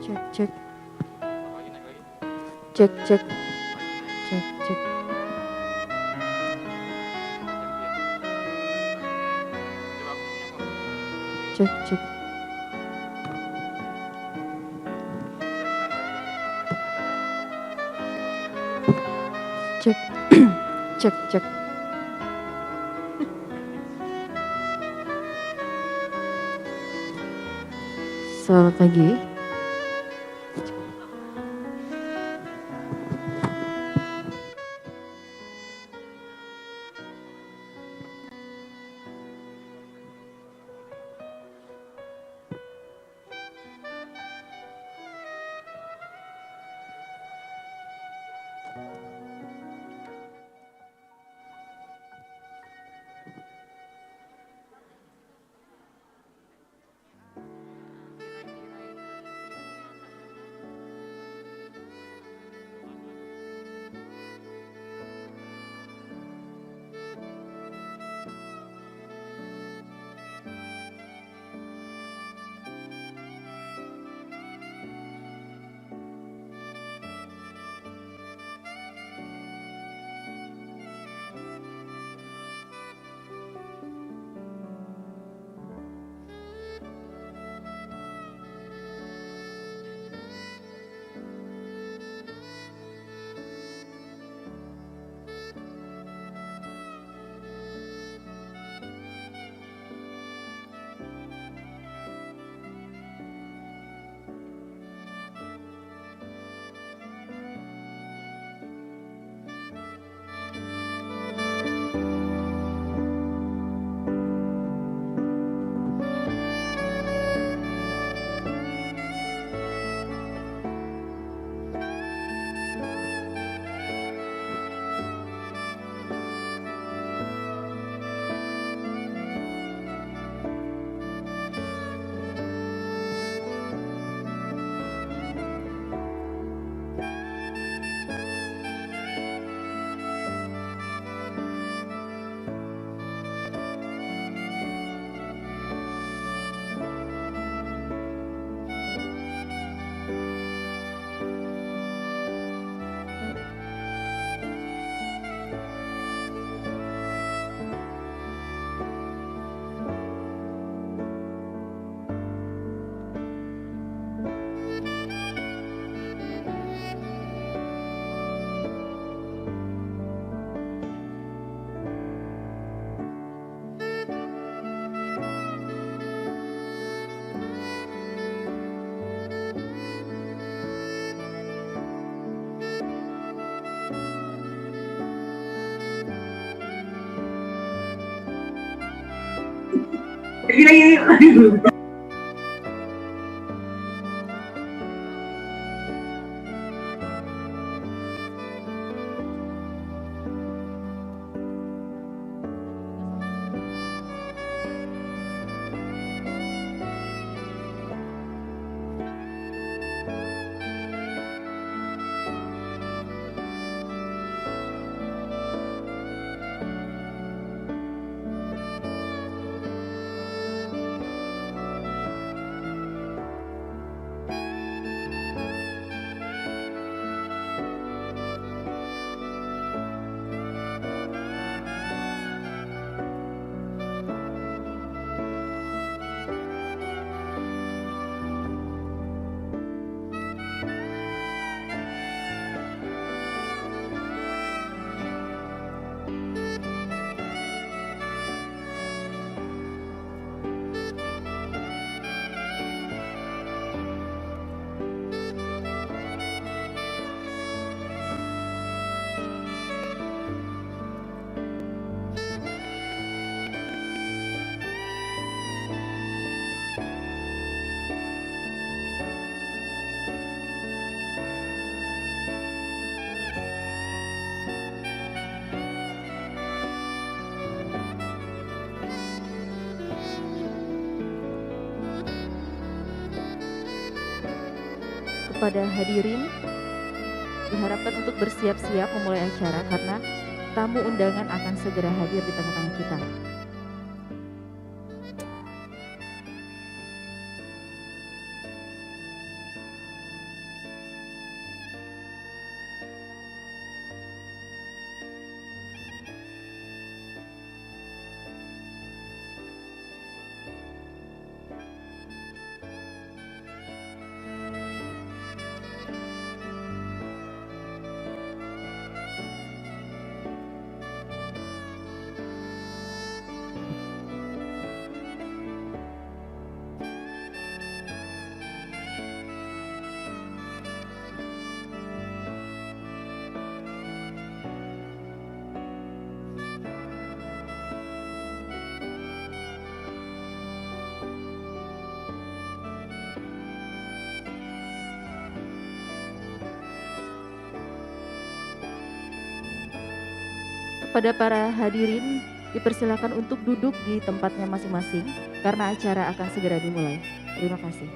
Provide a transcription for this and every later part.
Cek cek. Cek cek. Cek cek. Cek cek. Cek. Cek cek. Selamat pagi. Kepada hadirin, diharapkan untuk bersiap-siap memulai acara karena tamu undangan akan segera hadir di tengah-tengah kita. kepada para hadirin dipersilakan untuk duduk di tempatnya masing-masing karena acara akan segera dimulai. Terima kasih.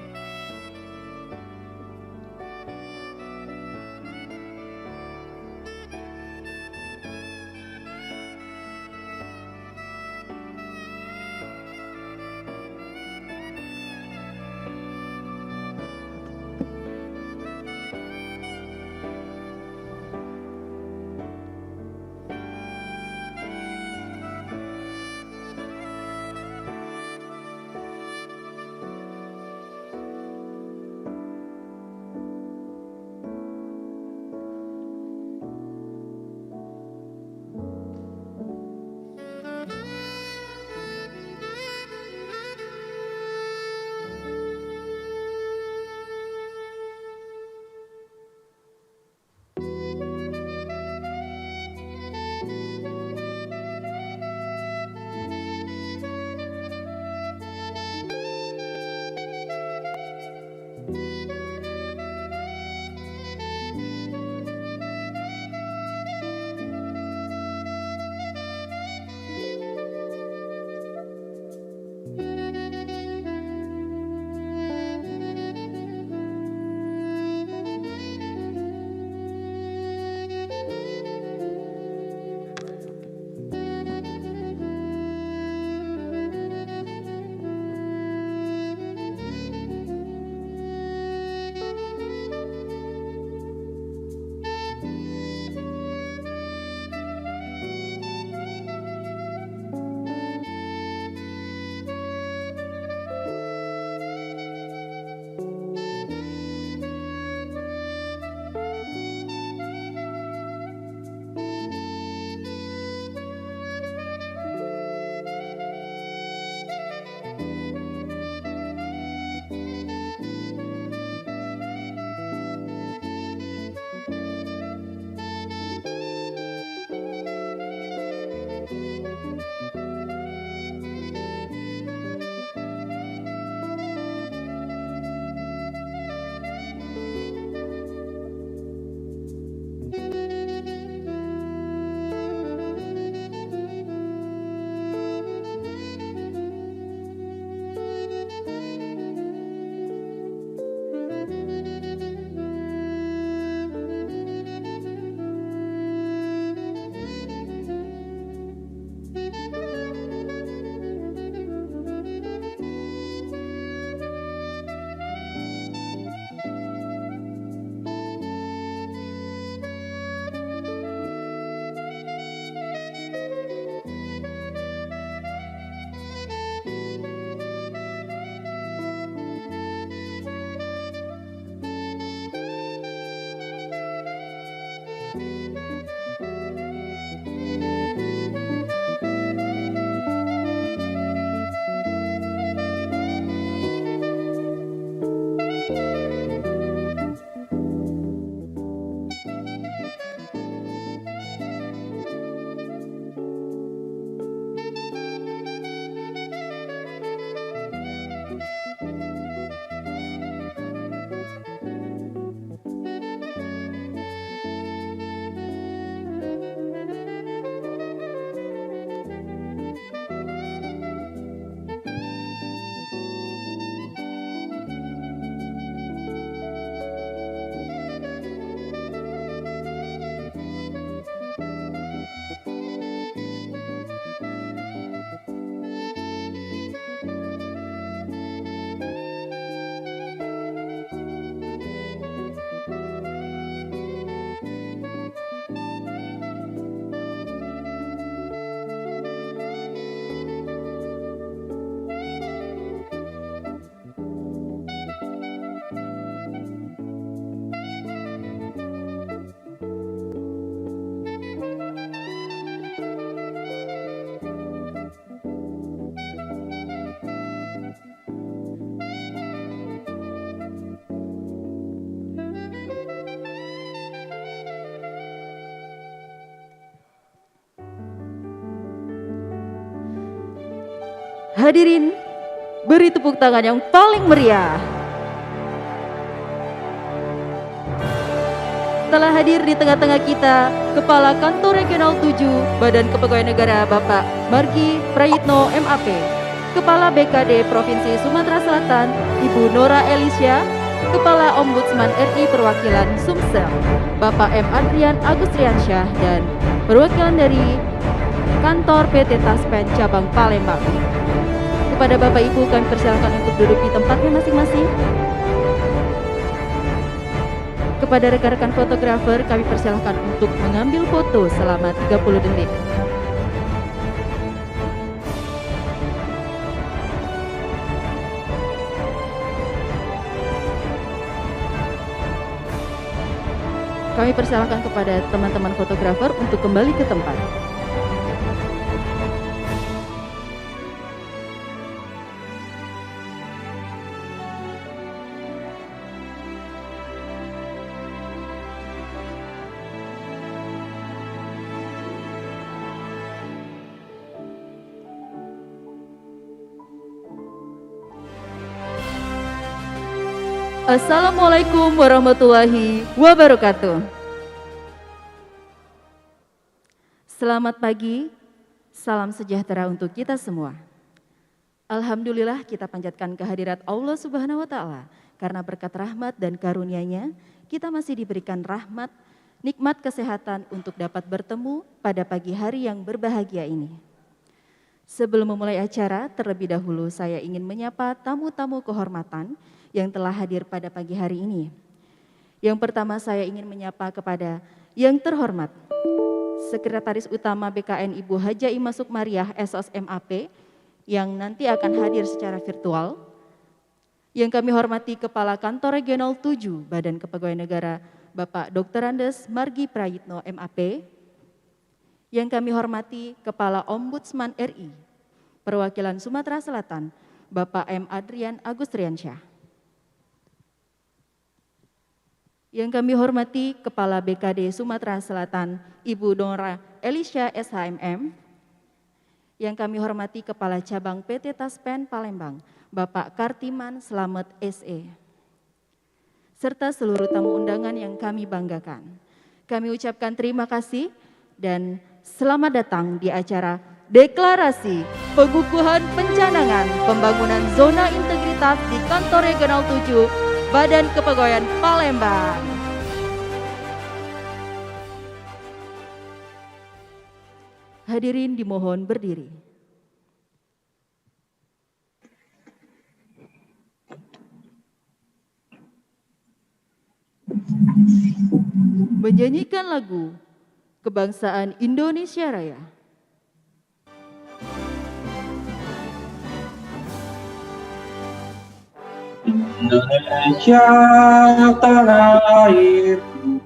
Hadirin, beri tepuk tangan yang paling meriah Telah hadir di tengah-tengah kita Kepala Kantor Regional 7 Badan Kepegawaian Negara Bapak Margi Prayitno MAP, Kepala BKD Provinsi Sumatera Selatan Ibu Nora Elisha, Kepala Ombudsman RI Perwakilan Sumsel Bapak M. Adrian Agustriansyah, dan perwakilan dari Kantor PT Taspen Cabang Palembang. Kepada Bapak Ibu kami persilakan untuk duduk di tempatnya masing-masing. Kepada rekan-rekan fotografer kami persilahkan untuk mengambil foto selama 30 detik. Kami persilahkan kepada teman-teman fotografer untuk kembali ke tempat. Assalamualaikum warahmatullahi wabarakatuh. Selamat pagi, salam sejahtera untuk kita semua. Alhamdulillah kita panjatkan kehadirat Allah Subhanahu wa Ta'ala, karena berkat rahmat dan karunia-Nya kita masih diberikan rahmat, nikmat kesehatan untuk dapat bertemu pada pagi hari yang berbahagia ini. Sebelum memulai acara, terlebih dahulu saya ingin menyapa tamu-tamu kehormatan yang telah hadir pada pagi hari ini. Yang pertama saya ingin menyapa kepada yang terhormat Sekretaris Utama BKN Ibu Haja Ima Sukmariah SOS MAP yang nanti akan hadir secara virtual. Yang kami hormati Kepala Kantor Regional 7 Badan Kepegawaian Negara Bapak Dr. Andes Margi Prayitno MAP. Yang kami hormati Kepala Ombudsman RI Perwakilan Sumatera Selatan Bapak M. Adrian Agustriansyah. Yang kami hormati Kepala BKD Sumatera Selatan Ibu Nora Elisha SHMM. Yang kami hormati Kepala Cabang PT Taspen Palembang Bapak Kartiman Slamet SE. Serta seluruh tamu undangan yang kami banggakan. Kami ucapkan terima kasih dan selamat datang di acara Deklarasi Pengukuhan Pencanangan Pembangunan Zona Integritas di Kantor Regional 7 Badan Kepegawaian Palembang. Hadirin dimohon berdiri. Menyanyikan lagu Kebangsaan Indonesia Raya. Indonesia tanah airku,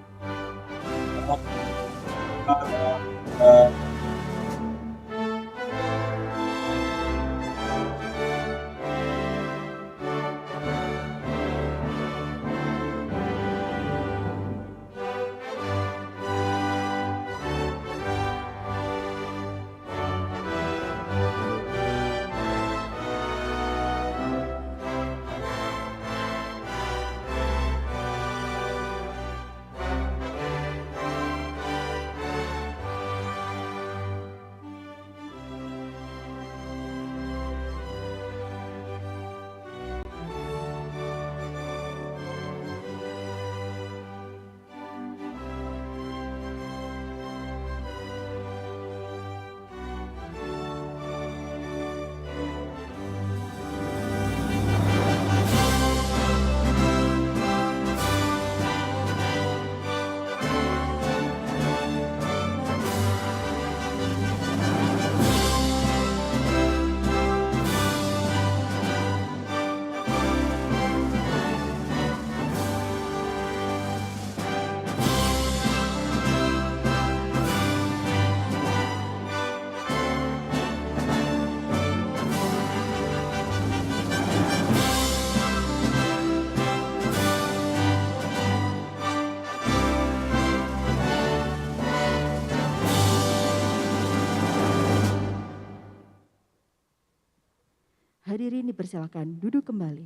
Hadirin dipersilakan duduk kembali.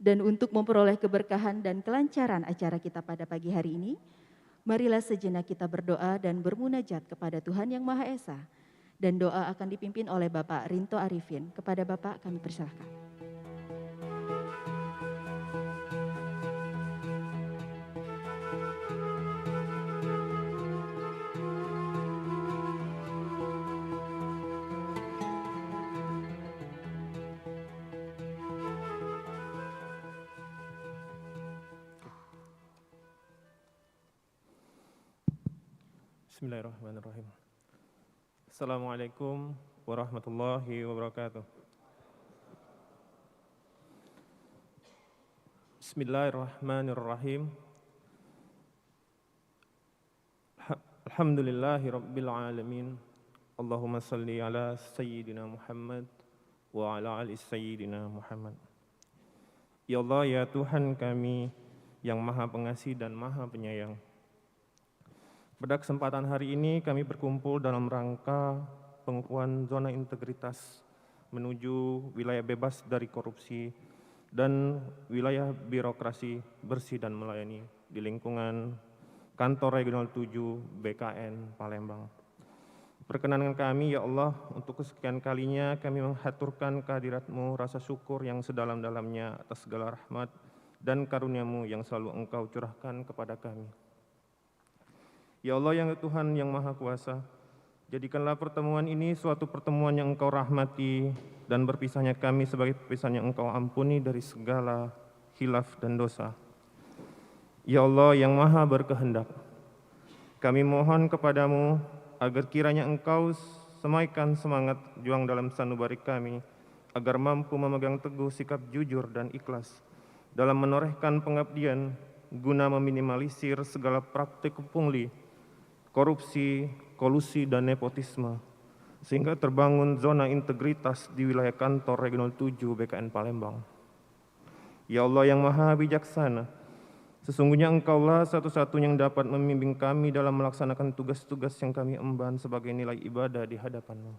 Dan untuk memperoleh keberkahan dan kelancaran acara kita pada pagi hari ini, marilah sejenak kita berdoa dan bermunajat kepada Tuhan Yang Maha Esa. Dan doa akan dipimpin oleh Bapak Rinto Arifin. Kepada Bapak kami persilahkan. Bismillahirrahmanirrahim. Assalamualaikum warahmatullahi wabarakatuh. Bismillahirrahmanirrahim. Alhamdulillahi rabbil alamin. Allahumma salli ala sayyidina Muhammad wa ala ali sayyidina Muhammad. Ya Allah, ya Tuhan kami yang Maha Pengasih dan Maha Penyayang. Pada kesempatan hari ini kami berkumpul dalam rangka pengukuhan zona integritas menuju wilayah bebas dari korupsi dan wilayah birokrasi bersih dan melayani di lingkungan Kantor Regional 7 BKN Palembang. Perkenankan kami ya Allah, untuk kesekian kalinya kami menghaturkan kehadirat-Mu rasa syukur yang sedalam-dalamnya atas segala rahmat dan karunia-Mu yang selalu Engkau curahkan kepada kami. Ya Allah yang Tuhan yang Maha Kuasa, jadikanlah pertemuan ini suatu pertemuan yang Engkau rahmati dan berpisahnya kami sebagai perpisahan yang Engkau ampuni dari segala khilaf dan dosa. Ya Allah yang Maha berkehendak, kami mohon kepadamu agar kiranya Engkau semaikan semangat juang dalam sanubari kami, agar mampu memegang teguh sikap jujur dan ikhlas dalam menorehkan pengabdian guna meminimalisir segala praktik pungli, korupsi, kolusi, dan nepotisme, sehingga terbangun zona integritas di wilayah Kantor Regional 7 BKN Palembang. Ya Allah yang Maha Bijaksana, sesungguhnya Engkaulah satu-satunya yang dapat membimbing kami dalam melaksanakan tugas-tugas yang kami emban sebagai nilai ibadah di hadapan-Mu.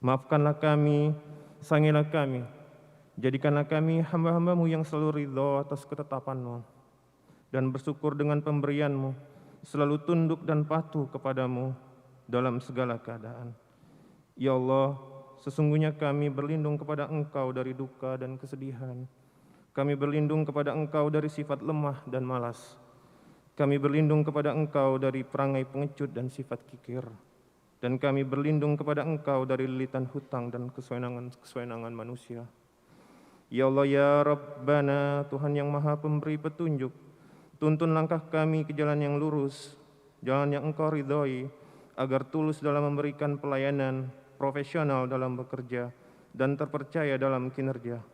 Maafkanlah kami, sayangilah kami, jadikanlah kami hamba-hamba-Mu yang selalu ridho atas ketetapan-Mu dan bersyukur dengan pemberian-Mu, selalu tunduk dan patuh kepadamu dalam segala keadaan. Ya Allah, sesungguhnya kami berlindung kepada Engkau dari duka dan kesedihan. Kami berlindung kepada Engkau dari sifat lemah dan malas. Kami berlindung kepada Engkau dari perangai pengecut dan sifat kikir. Dan kami berlindung kepada Engkau dari lilitan hutang dan kesewenangan manusia. Ya Allah ya Rabbana, Tuhan yang Maha Pemberi petunjuk, tuntun langkah kami ke jalan yang lurus, jalan yang Engkau ridhoi, agar tulus dalam memberikan pelayanan, profesional dalam bekerja, dan terpercaya dalam kinerja.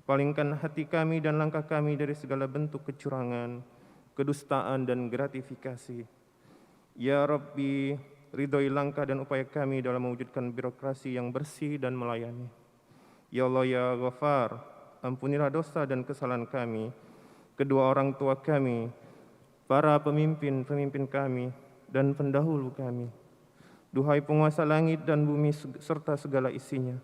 Palingkan hati kami dan langkah kami dari segala bentuk kecurangan, kedustaan, dan gratifikasi. Ya Rabbi, ridhoi langkah dan upaya kami dalam mewujudkan birokrasi yang bersih dan melayani. Ya Allah ya Ghafar, ampunilah dosa dan kesalahan kami, kedua orang tua kami, para pemimpin-pemimpin kami, dan pendahulu kami. Duhai penguasa langit dan bumi serta segala isinya,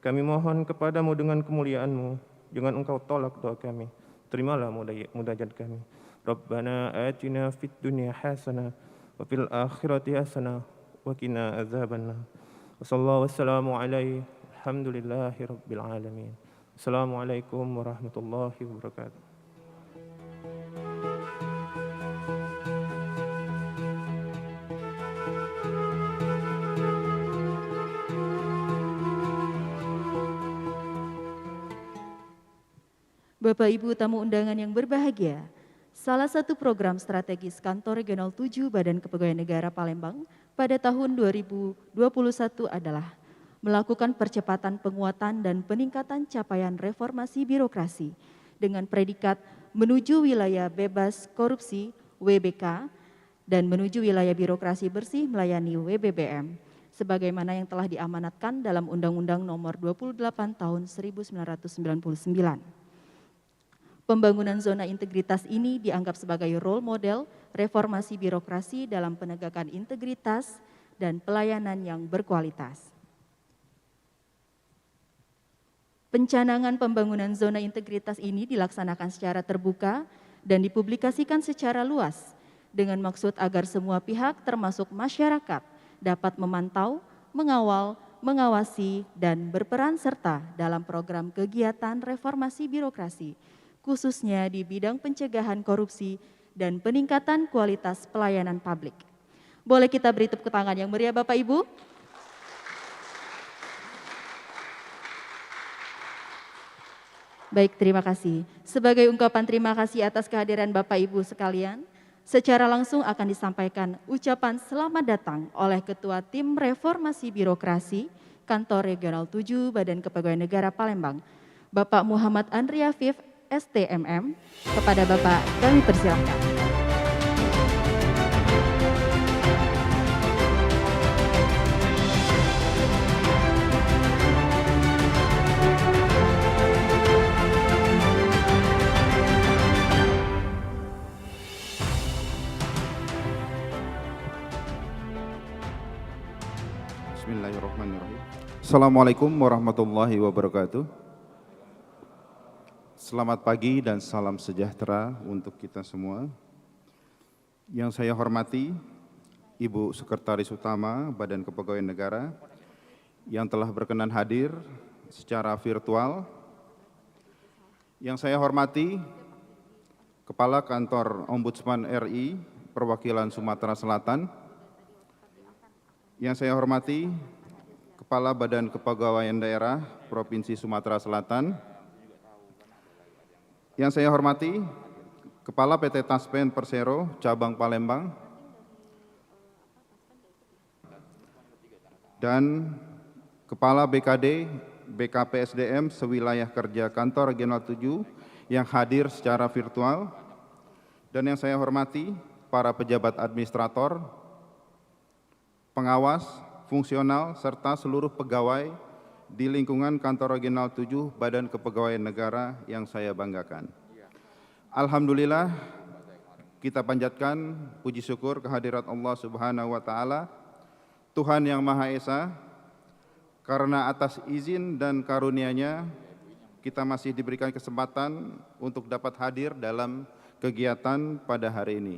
kami mohon kepadamu dengan kemuliaan-Mu, jangan Engkau tolak doa kami. Terimalah munajat kami. Rabbana atina fid dunya hasanah wa fil akhirati hasanah wa qina azabannar. Wassallallahu wassalamu alaihi alhamdulillahi rabbil alamin. Assalamualaikum warahmatullahi wabarakatuh. Bapak Ibu tamu undangan yang berbahagia, salah satu program strategis Kantor Regional 7 Badan Kepegawaian Negara Palembang pada tahun 2021 adalah melakukan percepatan penguatan dan peningkatan capaian reformasi birokrasi dengan predikat menuju wilayah bebas korupsi WBK dan menuju wilayah birokrasi bersih melayani WBBM sebagaimana yang telah diamanatkan dalam Undang-Undang Nomor 28 Tahun 1999. Pembangunan zona integritas ini dianggap sebagai role model reformasi birokrasi dalam penegakan integritas dan pelayanan yang berkualitas. Pencanangan pembangunan zona integritas ini dilaksanakan secara terbuka dan dipublikasikan secara luas dengan maksud agar semua pihak termasuk masyarakat dapat memantau, mengawal, mengawasi, dan berperan serta dalam program kegiatan reformasi birokrasi, khususnya di bidang pencegahan korupsi dan peningkatan kualitas pelayanan publik. Boleh kita beri tepuk tangan yang meriah Bapak Ibu? Baik, terima kasih. Sebagai ungkapan terima kasih atas kehadiran Bapak Ibu sekalian, secara langsung akan disampaikan ucapan selamat datang oleh Ketua Tim Reformasi Birokrasi Kantor Regional 7 Badan Kepegawaian Negara Palembang, Bapak Muhammad Andri Afif, STMM. Kepada Bapak kami persilakan. Bismillahirrahmanirrahim. Assalamualaikum warahmatullahi wabarakatuh. Selamat pagi dan salam sejahtera untuk kita semua. Yang saya hormati Ibu Sekretaris Utama Badan Kepegawaian Negara yang telah berkenan hadir secara virtual. Yang saya hormati Kepala Kantor Ombudsman RI Perwakilan Sumatera Selatan. Yang saya hormati Kepala Badan Kepegawaian Daerah Provinsi Sumatera Selatan. Yang saya hormati Kepala PT Taspen Persero Cabang Palembang. Dan Kepala BKD BKPSDM sewilayah kerja Kantor Regional 7 yang hadir secara virtual. Dan yang saya hormati para pejabat administrator, pengawas, fungsional, serta seluruh pegawai di lingkungan Kantor Regional 7 Badan Kepegawaian Negara yang saya banggakan. Alhamdulillah, kita panjatkan puji syukur kehadirat Allah Subhanahu wa Ta'ala, Tuhan yang Maha Esa, karena atas izin dan karunia-Nya kita masih diberikan kesempatan untuk dapat hadir dalam kegiatan pada hari ini.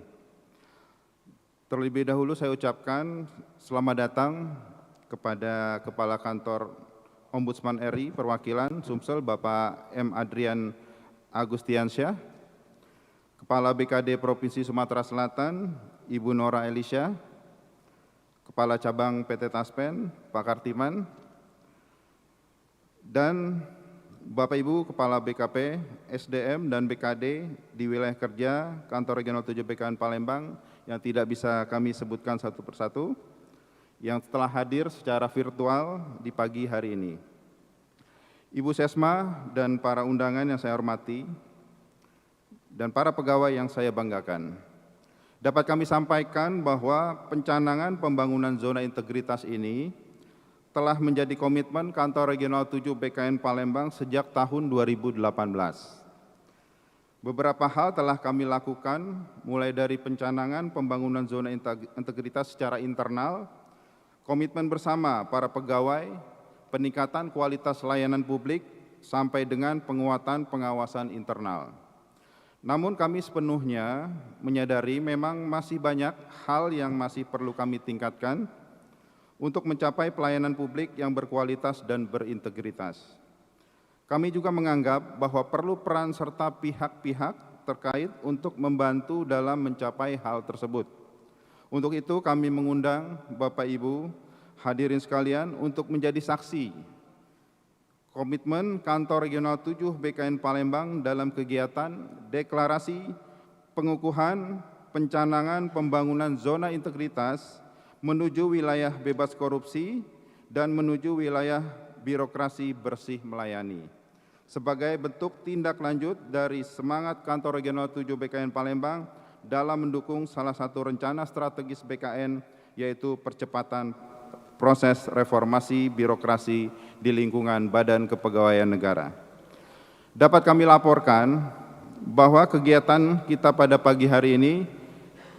Terlebih dahulu saya ucapkan selamat datang kepada Kepala Kantor Ombudsman RI Perwakilan Sumsel Bapak M. Adrian Agustiansyah, Kepala BKD Provinsi Sumatera Selatan Ibu Nora Elisha, Kepala Cabang PT Taspen Pak Kartiman, dan Bapak Ibu Kepala BKP, SDM, dan BKD di wilayah kerja Kantor Regional 7 BKN Palembang yang tidak bisa kami sebutkan satu persatu, yang telah hadir secara virtual di pagi hari ini. Ibu Sesma dan para undangan yang saya hormati, dan para pegawai yang saya banggakan. Dapat kami sampaikan bahwa pencanangan pembangunan zona integritas ini telah menjadi komitmen Kantor Regional 7 BKN Palembang sejak tahun 2018. Beberapa hal telah kami lakukan, mulai dari pencanangan pembangunan zona integritas secara internal, komitmen bersama para pegawai, peningkatan kualitas layanan publik, sampai dengan penguatan pengawasan internal. Namun kami sepenuhnya menyadari memang masih banyak hal yang masih perlu kami tingkatkan untuk mencapai pelayanan publik yang berkualitas dan berintegritas. Kami juga menganggap bahwa perlu peran serta pihak-pihak terkait untuk membantu dalam mencapai hal tersebut. Untuk itu kami mengundang Bapak Ibu hadirin sekalian untuk menjadi saksi komitmen Kantor Regional 7 BKN Palembang dalam kegiatan deklarasi pengukuhan pencanangan pembangunan zona integritas menuju wilayah bebas korupsi dan menuju wilayah birokrasi bersih melayani. Sebagai bentuk tindak lanjut dari semangat Kantor Regional 7 BKN Palembang dalam mendukung salah satu rencana strategis BKN, yaitu percepatan proses reformasi birokrasi di lingkungan Badan Kepegawaian Negara. Dapat kami laporkan bahwa kegiatan kita pada pagi hari ini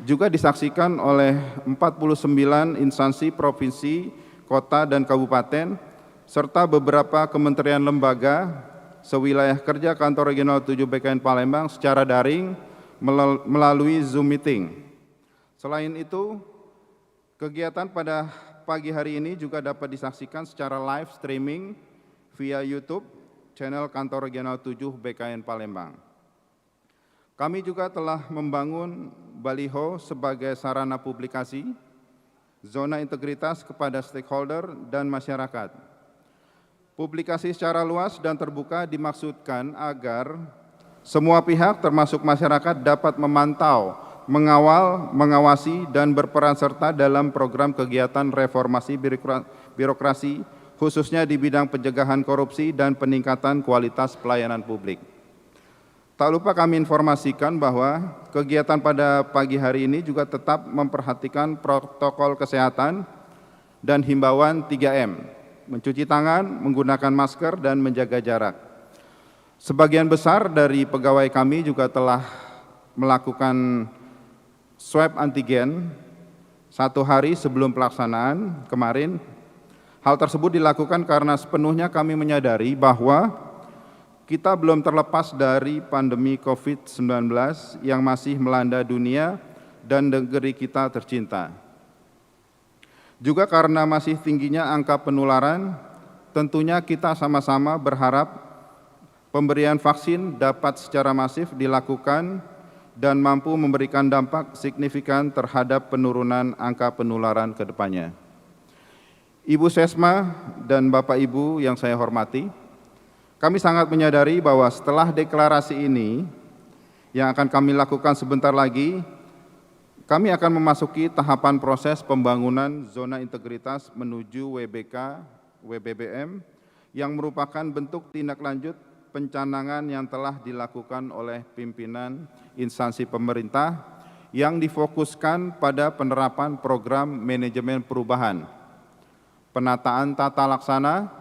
juga disaksikan oleh 49 instansi provinsi, kota, dan kabupaten, serta beberapa kementerian lembaga sewilayah kerja Kantor Regional 7 BKN Palembang secara daring melalui Zoom meeting. Selain itu, kegiatan pada pagi hari ini juga dapat disaksikan secara live streaming via YouTube channel Kantor Regional 7 BKN Palembang. Kami juga telah membangun baliho sebagai sarana publikasi zona integritas kepada stakeholder dan masyarakat. Publikasi secara luas dan terbuka dimaksudkan agar semua pihak termasuk masyarakat dapat memantau, mengawal, mengawasi, dan berperan serta dalam program kegiatan reformasi birokrasi, khususnya di bidang pencegahan korupsi dan peningkatan kualitas pelayanan publik. Tak lupa kami informasikan bahwa kegiatan pada pagi hari ini juga tetap memperhatikan protokol kesehatan dan himbauan 3M, mencuci tangan, menggunakan masker, dan menjaga jarak. Sebagian besar dari pegawai kami juga telah melakukan swab antigen 1 hari sebelum pelaksanaan kemarin. Hal tersebut dilakukan karena sepenuhnya kami menyadari bahwa kita belum terlepas dari pandemi COVID-19 yang masih melanda dunia dan negeri kita tercinta. Juga karena masih tingginya angka penularan, tentunya kita sama-sama berharap pemberian vaksin dapat secara masif dilakukan dan mampu memberikan dampak signifikan terhadap penurunan angka penularan ke depannya. Ibu Sesma dan Bapak Ibu yang saya hormati, kami sangat menyadari bahwa setelah deklarasi ini yang akan kami lakukan sebentar lagi, kami akan memasuki tahapan proses pembangunan zona integritas menuju WBK, WBBM, yang merupakan bentuk tindak lanjut pencanangan yang telah dilakukan oleh pimpinan instansi pemerintah yang difokuskan pada penerapan program manajemen perubahan, penataan tata laksana,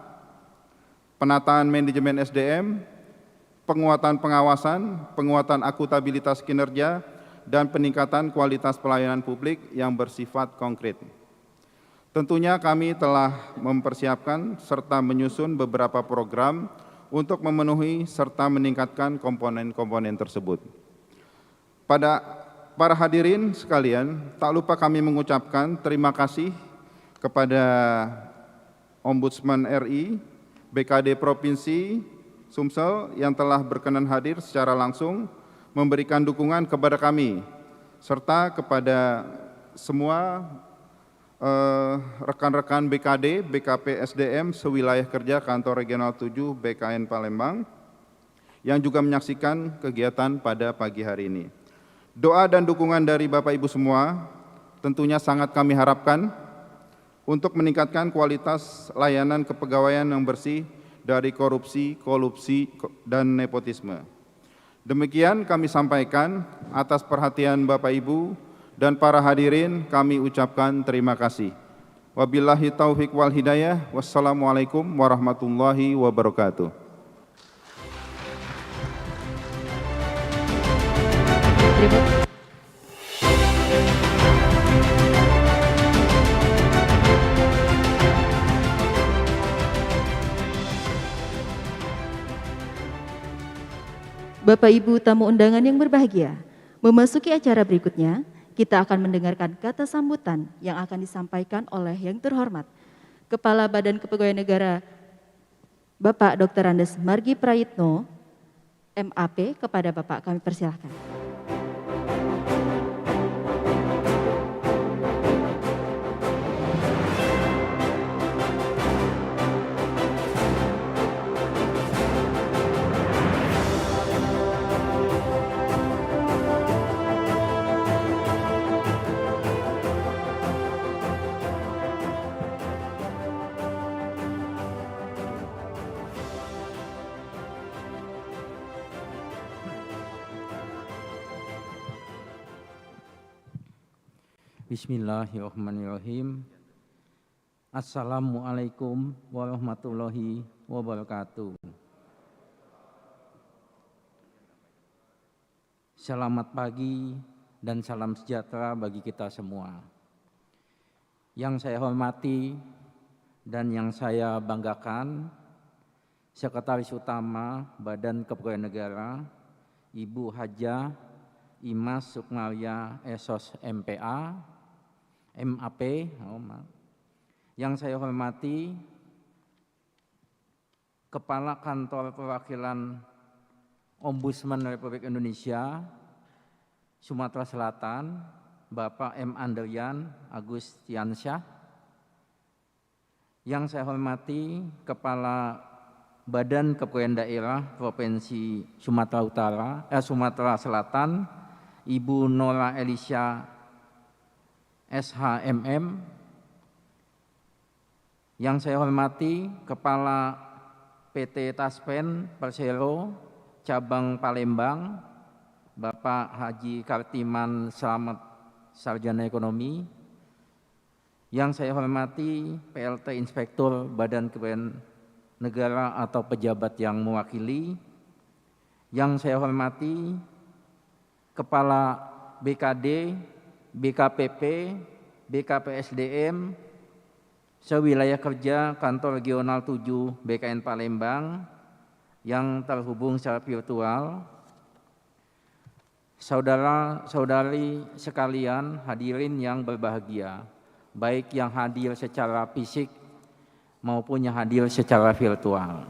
penataan manajemen SDM, penguatan pengawasan, penguatan akuntabilitas kinerja, dan peningkatan kualitas pelayanan publik yang bersifat konkret. Tentunya kami telah mempersiapkan serta menyusun beberapa program untuk memenuhi serta meningkatkan komponen-komponen tersebut. Pada para hadirin sekalian, tak lupa kami mengucapkan terima kasih kepada Ombudsman RI, BKD Provinsi Sumsel yang telah berkenan hadir secara langsung memberikan dukungan kepada kami, serta kepada semua rekan-rekan BKD, BKP SDM sewilayah kerja Kantor Regional 7 BKN Palembang yang juga menyaksikan kegiatan pada pagi hari ini. Doa dan dukungan dari Bapak Ibu semua tentunya sangat kami harapkan untuk meningkatkan kualitas layanan kepegawaian yang bersih dari korupsi, kolusi, dan nepotisme. Demikian kami sampaikan. Atas perhatian Bapak Ibu dan para hadirin kami ucapkan terima kasih. Wabillahi taufiq wal hidayah. Wassalamualaikum warahmatullahi wabarakatuh. Bapak Ibu tamu undangan yang berbahagia, memasuki acara berikutnya, kita akan mendengarkan kata sambutan yang akan disampaikan oleh yang terhormat Kepala Badan Kepegawaian Negara Bapak Dr. Andes Margi Prayitno, MAP. Kepada Bapak kami persilahkan. Bismillahirrahmanirrahim. Assalamualaikum warahmatullahi wabarakatuh. Selamat pagi dan salam sejahtera bagi kita semua. Yang saya hormati dan yang saya banggakan, Sekretaris Utama Badan Kepegawaian Negara, Ibu Hajah Imas Sukmaria Esos MPA, MAP, yang saya hormati Kepala Kantor Perwakilan Ombudsman Republik Indonesia Sumatera Selatan, Bapak M. Andrian Agustiansyah, yang saya hormati Kepala Badan Kepegawaian Daerah Provinsi Sumatera Selatan, Ibu Nora Elisha SHMM, yang saya hormati Kepala PT Taspen Persero Cabang Palembang, Bapak Haji Kartiman Slamet Sarjana Ekonomi, yang saya hormati PLT Inspektur Badan Kepegawaian Negara atau pejabat yang mewakili, yang saya hormati Kepala BKD, BKPP, BKPSDM, sewilayah kerja Kantor Regional 7 BKN Palembang yang terhubung secara virtual, saudara-saudari sekalian hadirin yang berbahagia, baik yang hadir secara fisik maupun yang hadir secara virtual.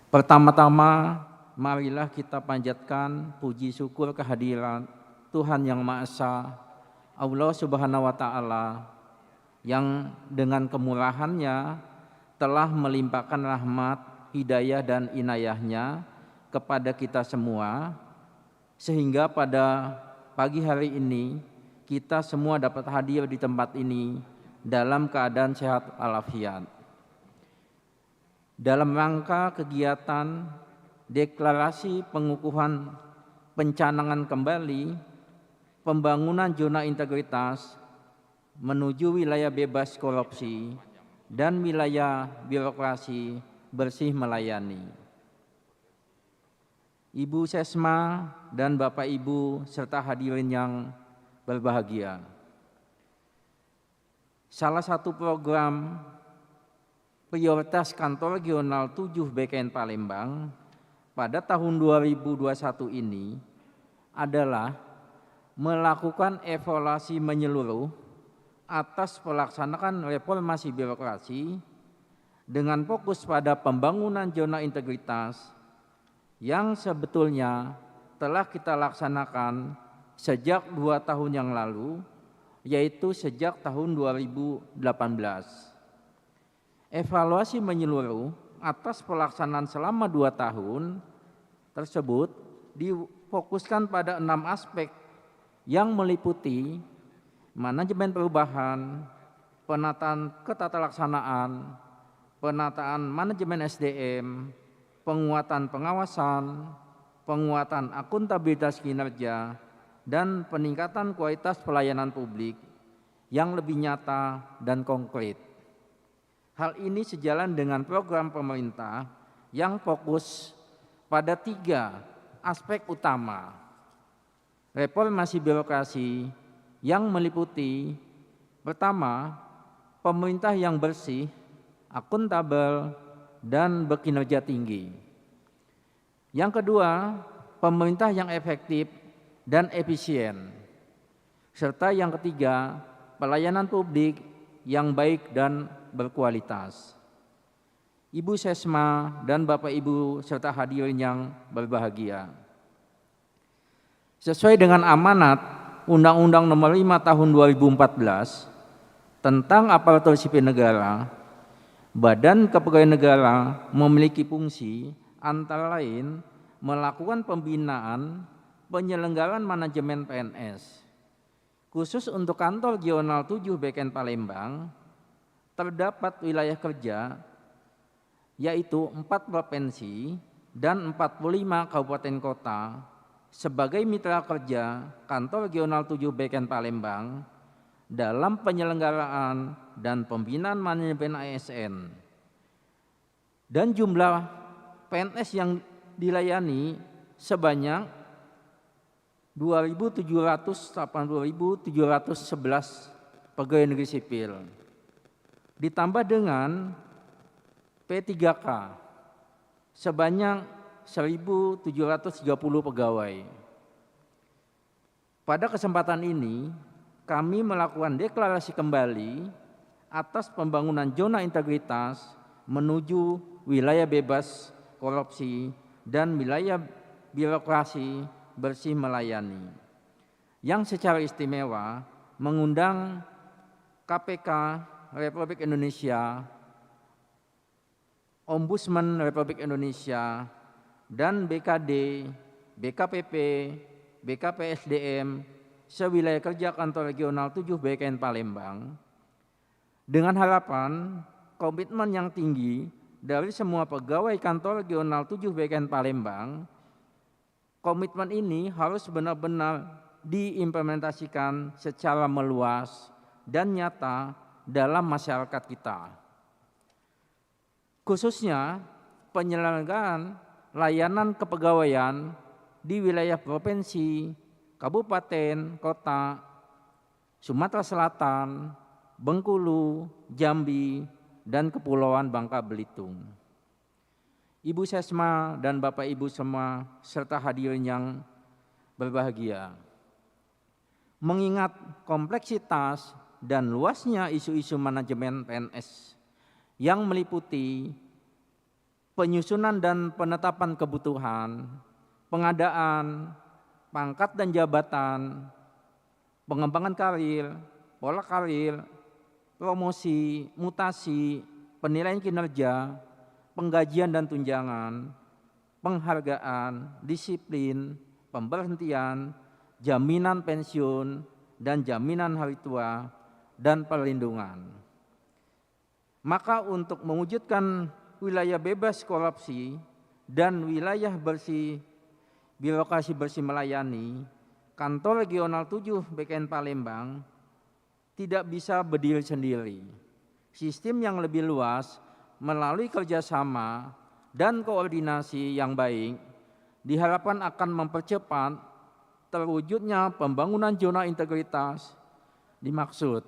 Pertama-tama, marilah kita panjatkan puji syukur kehadiran Tuhan Yang Maha Esa, Allah Subhanahu wa Ta'ala, yang dengan kemurahannya telah melimpahkan rahmat, hidayah dan inayahnya kepada kita semua, sehingga pada pagi hari ini kita semua dapat hadir di tempat ini dalam keadaan sehat walafiat. Dalam rangka kegiatan deklarasi pengukuhan pencanangan kembali pembangunan zona integritas menuju wilayah bebas korupsi dan wilayah birokrasi bersih melayani. Ibu Sesma dan Bapak Ibu serta hadirin yang berbahagia, salah satu program prioritas Kantor Regional 7 BKN Palembang pada tahun 2021 ini adalah melakukan evaluasi menyeluruh atas pelaksanaan reformasi birokrasi dengan fokus pada pembangunan zona integritas yang sebetulnya telah kita laksanakan sejak 2 tahun yang lalu, yaitu sejak tahun 2018. Evaluasi menyeluruh atas pelaksanaan selama 2 tahun tersebut difokuskan pada 6 aspek yang meliputi manajemen perubahan, penataan ketatalaksanaan, penataan manajemen SDM, penguatan pengawasan, penguatan akuntabilitas kinerja, dan peningkatan kualitas pelayanan publik yang lebih nyata dan konkret. Hal ini sejalan dengan program pemerintah yang fokus pada 3 aspek utama. Reformasi birokrasi yang meliputi pertama, pemerintah yang bersih, akuntabel, dan berkinerja tinggi. Yang kedua, pemerintah yang efektif dan efisien. Serta yang ketiga, pelayanan publik yang baik dan berkualitas. Ibu Sesma dan Bapak Ibu serta hadirin yang berbahagia, sesuai dengan amanat Undang-Undang Nomor 5 Tahun 2014 tentang aparatur sipil negara, Badan Kepegawaian Negara memiliki fungsi antara lain melakukan pembinaan penyelenggaraan manajemen PNS. Khusus untuk Kantor Regional 7 BKN Palembang, terdapat wilayah kerja yaitu 4 provinsi dan 45 kabupaten kota sebagai mitra kerja Kantor Regional 7 BKN Palembang dalam penyelenggaraan dan pembinaan manajemen ASN. Dan jumlah PNS yang dilayani sebanyak 2.711 pegawai negeri sipil. ditambah dengan P3K sebanyak 1.730 pegawai. Pada kesempatan ini, kami melakukan deklarasi kembali atas pembangunan zona integritas menuju wilayah bebas korupsi dan wilayah birokrasi bersih melayani, yang secara istimewa mengundang KPK Republik Indonesia, Ombudsman Republik Indonesia, dan BKD, BKPP, BKPSDM sewilayah kerja Kantor Regional 7 BKN Palembang, dengan harapan komitmen yang tinggi dari semua pegawai Kantor Regional 7 BKN Palembang. Komitmen ini harus benar-benar diimplementasikan secara meluas dan nyata dalam masyarakat kita. Khususnya penyelenggaraan layanan kepegawaian di wilayah provinsi, kabupaten, kota, Sumatera Selatan, Bengkulu, Jambi, dan Kepulauan Bangka Belitung. Ibu Sesma dan Bapak Ibu semua serta hadirin yang berbahagia. Mengingat kompleksitas dan luasnya isu-isu manajemen PNS yang meliputi penyusunan dan penetapan kebutuhan, pengadaan, pangkat dan jabatan, pengembangan karir, pola karir, promosi, mutasi, penilaian kinerja, penggajian dan tunjangan, penghargaan, disiplin, pemberhentian, jaminan pensiun, dan jaminan hari tua, dan perlindungan. Maka untuk mewujudkan wilayah bebas korupsi dan wilayah bersih, birokrasi bersih melayani, Kantor Regional 7 BKN Palembang tidak bisa berdiri sendiri. Sistem yang lebih luas melalui kerjasama dan koordinasi yang baik diharapkan akan mempercepat terwujudnya pembangunan zona integritas dimaksud.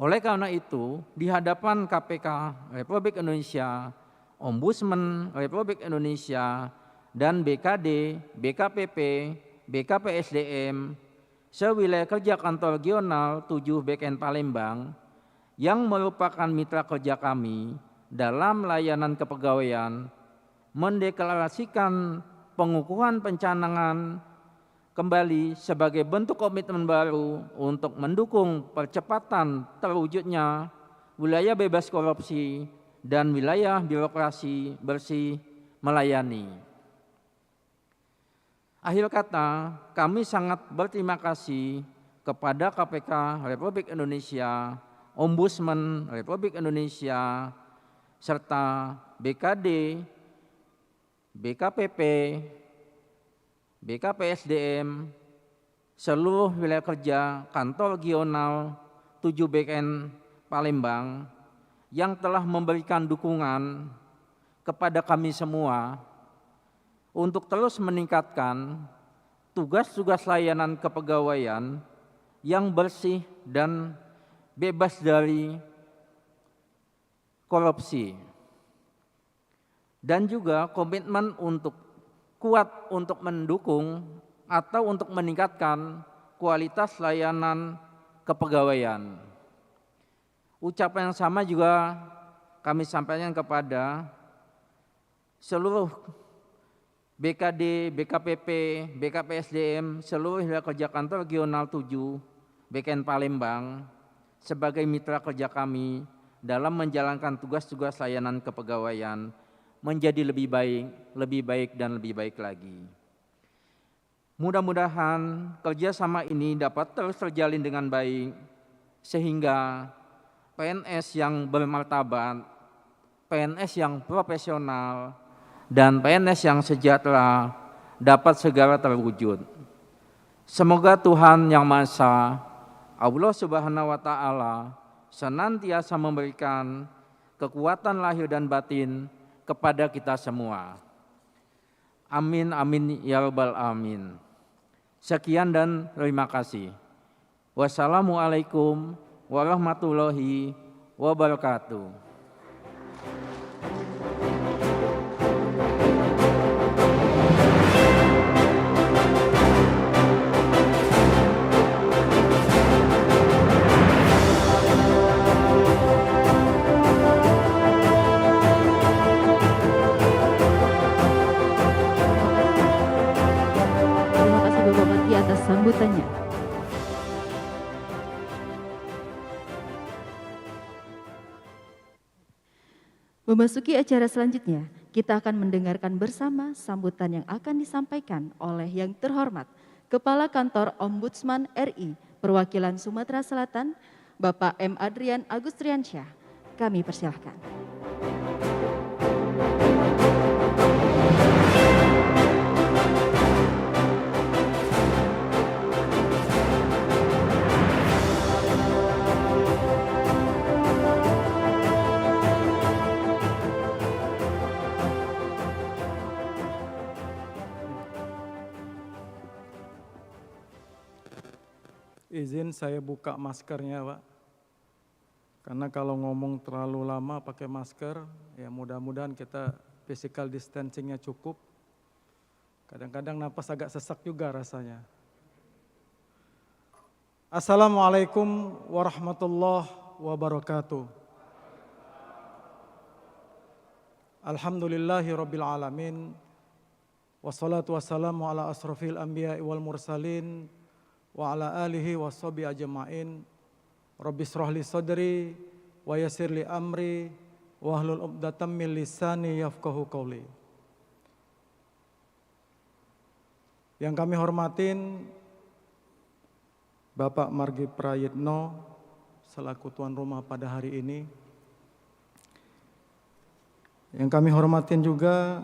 Oleh karena itu, di hadapan KPK Republik Indonesia, Ombudsman Republik Indonesia, dan BKD, BKPP, BKPSDM, sewilayah kerja Kantor Regional 7 BKN Palembang, yang merupakan mitra kerja kami dalam layanan kepegawaian, mendeklarasikan pengukuhan pencanangan kembali sebagai bentuk komitmen baru untuk mendukung percepatan terwujudnya wilayah bebas korupsi dan wilayah birokrasi bersih melayani. Akhir kata, kami sangat berterima kasih kepada KPK Republik Indonesia, Ombudsman Republik Indonesia, serta BKD, BKPP, BKPSDM, seluruh wilayah kerja Kantor Regional 7 BKN Palembang yang telah memberikan dukungan kepada kami semua untuk terus meningkatkan tugas-tugas layanan kepegawaian yang bersih dan bebas dari korupsi, dan juga komitmen untuk kuat untuk mendukung atau untuk meningkatkan kualitas layanan kepegawaian. Ucapan yang sama juga kami sampaikan kepada seluruh BKD, BKPP, BKPSDM, seluruh wilayah kerja Kantor Regional 7 BKN Palembang sebagai mitra kerja kami dalam menjalankan tugas-tugas layanan kepegawaian menjadi lebih baik dan lebih baik lagi. Mudah-mudahan kerjasama ini dapat terus terjalin dengan baik sehingga PNS yang bermartabat, PNS yang profesional, dan PNS yang sejahtera dapat segera terwujud. Semoga Tuhan Yang Maha Esa, Allah Subhanahu wa Ta'ala, senantiasa memberikan kekuatan lahir dan batin kepada kita semua. Amin, amin, ya rabbal alamin. Sekian dan terima kasih. Wassalamualaikum warahmatullahi wabarakatuh. Terima kasih Bapak Bupati atas sambutannya. Memasuki acara selanjutnya, kita akan mendengarkan bersama sambutan yang akan disampaikan oleh yang terhormat Kepala Kantor Ombudsman RI Perwakilan Sumatera Selatan, Bapak M. Adrian Agustriansyah. Kami persilahkan. Izin saya buka maskernya, Pak. Karena kalau ngomong terlalu lama pakai masker, ya mudah-mudahan kita physical distancingnya cukup. Kadang-kadang napas agak sesak juga rasanya. Assalamualaikum warahmatullahi wabarakatuh. Alhamdulillahirabbil alamin. Wassalatu wassalamu ala asrofil anbiya'i wal mursalin wa ala alihi wa sahbihi ajma'in. Rabbi shrahli sadri wa yassirli amri wahlul 'uqdatam min lisani yafqahu qawli. Yang kami hormatin Bapak Margi Prayitno selaku tuan rumah pada hari ini. Yang kami hormatin juga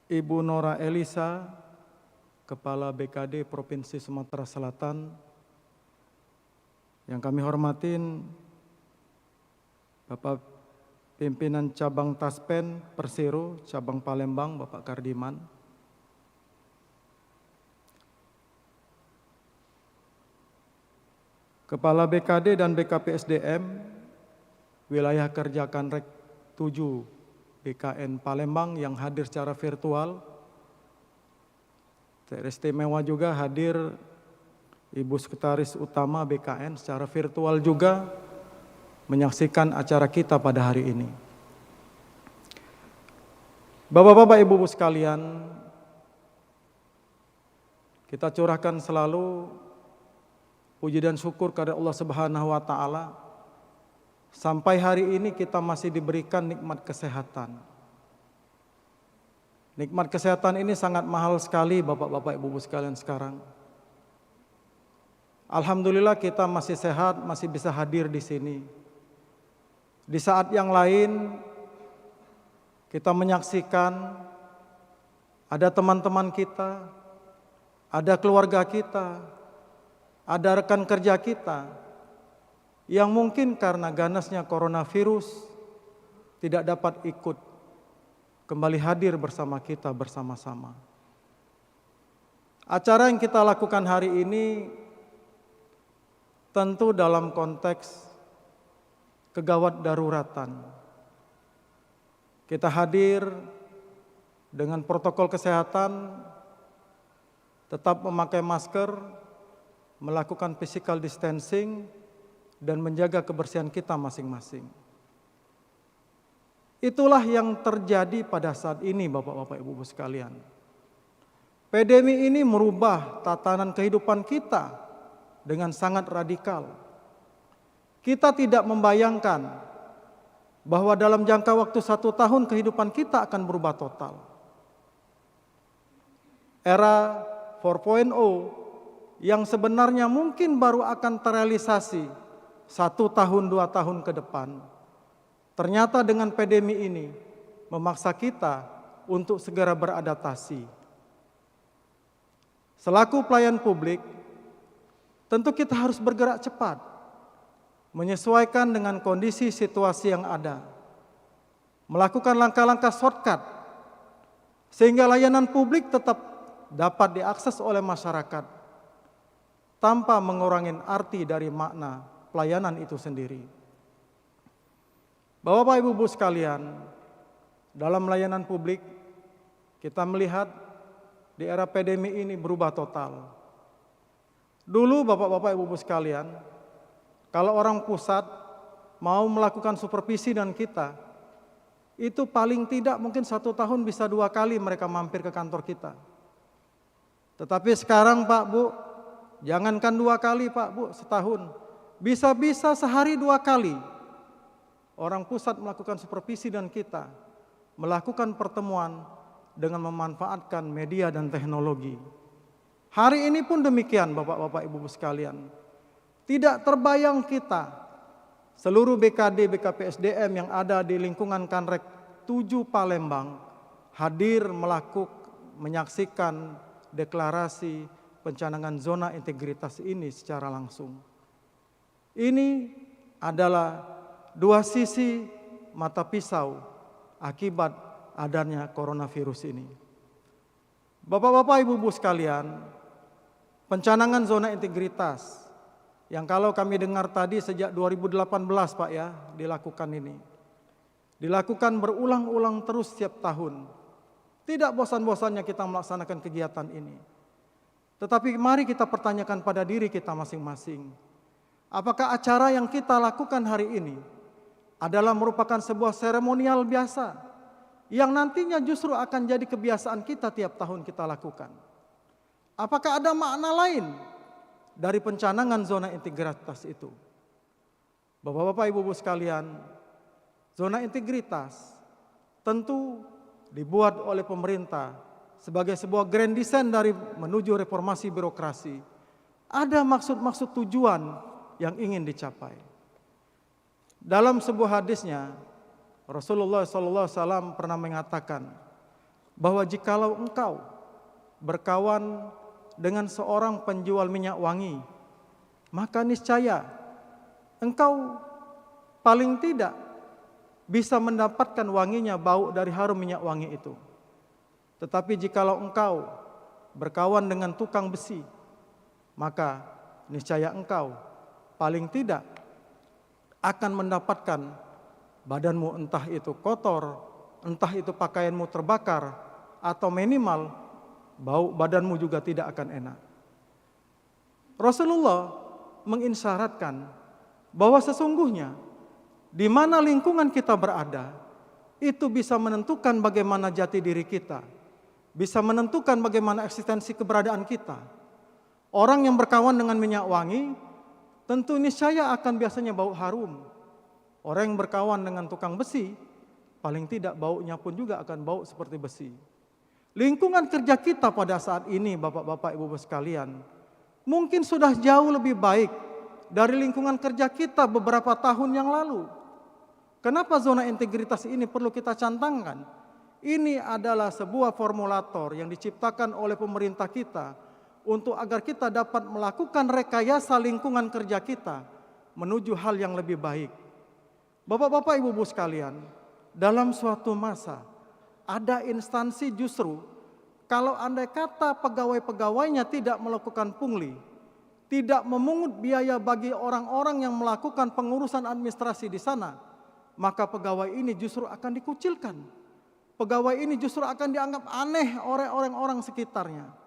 Ibu Nora Elisa, Kepala BKD Provinsi Sumatera Selatan. Yang kami hormatin Bapak Pimpinan Cabang Taspen Persero Cabang Palembang, Bapak Kardiman. Kepala BKD dan BKP SDM Wilayah Kerja Kanrek 7 BKN Palembang yang hadir secara virtual. Teristimewa juga hadir Ibu Sekretaris Utama BKN secara virtual juga menyaksikan acara kita pada hari ini. Bapak-bapak, ibu-ibu sekalian, kita curahkan selalu puji dan syukur kepada Allah Subhanahu wa taala. Sampai hari ini kita masih diberikan nikmat kesehatan. Nikmat kesehatan ini sangat mahal sekali Bapak-bapak, Ibu-ibu sekalian sekarang. Alhamdulillah kita masih sehat, masih bisa hadir di sini. Di saat yang lain kita menyaksikan ada teman-teman kita, ada keluarga kita, ada rekan kerja kita yang mungkin karena ganasnya coronavirus tidak dapat ikut kembali hadir bersama kita bersama-sama. Acara yang kita lakukan hari ini tentu dalam konteks kegawat daruratan. Kita hadir dengan protokol kesehatan, tetap memakai masker, melakukan physical distancing, dan menjaga kebersihan kita masing-masing. Itulah yang terjadi pada saat ini Bapak-bapak, Ibu-ibu sekalian. Pandemi ini merubah tatanan kehidupan kita dengan sangat radikal. Kita tidak membayangkan bahwa dalam jangka waktu 1 tahun kehidupan kita akan berubah total. Era 4.0 yang sebenarnya mungkin baru akan terrealisasi 1 tahun 2 tahun ke depan, ternyata dengan pandemi ini memaksa kita untuk segera beradaptasi. Selaku pelayan publik, tentu kita harus bergerak cepat, menyesuaikan dengan kondisi situasi yang ada, melakukan langkah-langkah shortcut, sehingga layanan publik tetap dapat diakses oleh masyarakat, tanpa mengurangi arti dari makna pelayanan itu sendiri. Bapak Ibu sekalian, dalam layanan publik kita melihat di era pandemi ini berubah total. Dulu Bapak-Bapak Ibu sekalian, kalau orang pusat mau melakukan supervisi dan kita, itu paling tidak mungkin 1 tahun bisa 2 kali mereka mampir ke kantor kita. Tetapi sekarang Pak Bu, jangankan 2 kali Pak Bu setahun, bisa-bisa sehari 2 kali orang pusat melakukan supervisi dan kita melakukan pertemuan dengan memanfaatkan media dan teknologi. Hari ini pun demikian Bapak-Bapak Ibu sekalian. Tidak terbayang kita, seluruh BKD, BKPSDM yang ada di lingkungan Kanrek 7 Palembang hadir menyaksikan deklarasi pencanangan zona integritas ini secara langsung. Ini adalah 2 sisi mata pisau akibat adanya coronavirus ini. Bapak-bapak, ibu-ibu sekalian, pencanangan zona integritas yang kalau kami dengar tadi sejak 2018 Pak ya dilakukan ini. Dilakukan berulang-ulang terus setiap tahun. Tidak bosan-bosannya kita melaksanakan kegiatan ini. Tetapi mari kita pertanyakan pada diri kita masing-masing. Apakah acara yang kita lakukan hari ini adalah merupakan sebuah seremonial biasa yang nantinya justru akan jadi kebiasaan kita tiap tahun kita lakukan? Apakah ada makna lain dari pencanangan zona integritas itu? Bapak-bapak, ibu-ibu sekalian, zona integritas tentu dibuat oleh pemerintah sebagai sebuah grand design dari menuju reformasi birokrasi. Ada maksud-maksud tujuan yang ingin dicapai. Dalam sebuah hadisnya, Rasulullah SAW pernah mengatakan bahwa jikalau engkau berkawan dengan seorang penjual minyak wangi, maka niscaya engkau paling tidak bisa mendapatkan wanginya bau dari harum minyak wangi itu. Tetapi jikalau engkau berkawan dengan tukang besi, maka niscaya engkau paling tidak akan mendapatkan badanmu entah itu kotor, entah itu pakaianmu terbakar, atau minimal bau badanmu juga tidak akan enak. Rasulullah mengisyaratkan bahwa sesungguhnya di mana lingkungan kita berada, itu bisa menentukan bagaimana jati diri kita, bisa menentukan bagaimana eksistensi keberadaan kita. Orang yang berkawan dengan minyak wangi, tentu niscaya akan biasanya bau harum. Orang yang berkawan dengan tukang besi, paling tidak baunya pun juga akan bau seperti besi. Lingkungan kerja kita pada saat ini, bapak-bapak, ibu-ibu sekalian, mungkin sudah jauh lebih baik dari lingkungan kerja kita beberapa tahun yang lalu. Kenapa zona integritas ini perlu kita cantangkan? Ini adalah sebuah formulator yang diciptakan oleh pemerintah kita untuk agar kita dapat melakukan rekayasa lingkungan kerja kita menuju hal yang lebih baik. Bapak-bapak, ibu-ibu sekalian, dalam suatu masa ada instansi justru kalau andai kata pegawai-pegawainya tidak melakukan pungli, tidak memungut biaya bagi orang-orang yang melakukan pengurusan administrasi di sana, maka pegawai ini justru akan dikucilkan. Pegawai ini justru akan dianggap aneh oleh orang-orang sekitarnya.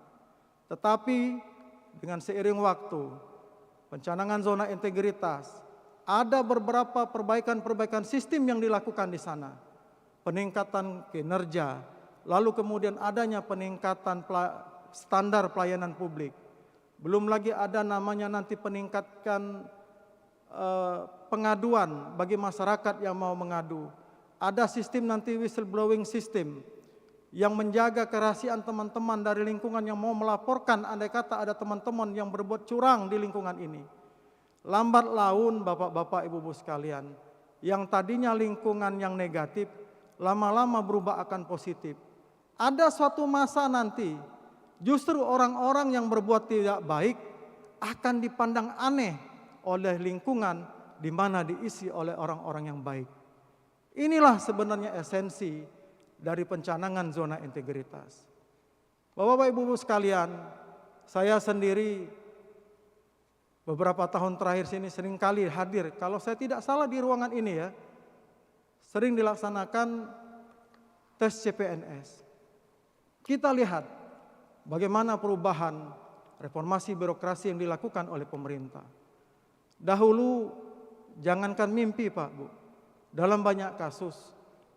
Tetapi dengan seiring waktu, pencanangan zona integritas, ada beberapa perbaikan-perbaikan sistem yang dilakukan di sana. Peningkatan kinerja, lalu kemudian adanya peningkatan standar pelayanan publik. Belum lagi ada namanya nanti peningkatkan pengaduan bagi masyarakat yang mau mengadu. Ada sistem nanti whistleblowing system yang menjaga kerahasiaan teman-teman dari lingkungan yang mau melaporkan andai kata ada teman-teman yang berbuat curang di lingkungan ini. Lambat laun bapak-bapak, ibu-ibu sekalian, yang tadinya lingkungan yang negatif lama-lama berubah akan positif. Ada suatu masa nanti justru orang-orang yang berbuat tidak baik akan dipandang aneh oleh lingkungan di mana diisi oleh orang-orang yang baik. Inilah sebenarnya esensi dari pencanangan zona integritas. Bapak-bapak, ibu-ibu sekalian, saya sendiri beberapa tahun terakhir sini seringkali hadir, kalau saya tidak salah di ruangan ini ya, sering dilaksanakan tes CPNS. Kita lihat bagaimana perubahan reformasi birokrasi yang dilakukan oleh pemerintah. Dahulu jangankan mimpi Pak Bu, dalam banyak kasus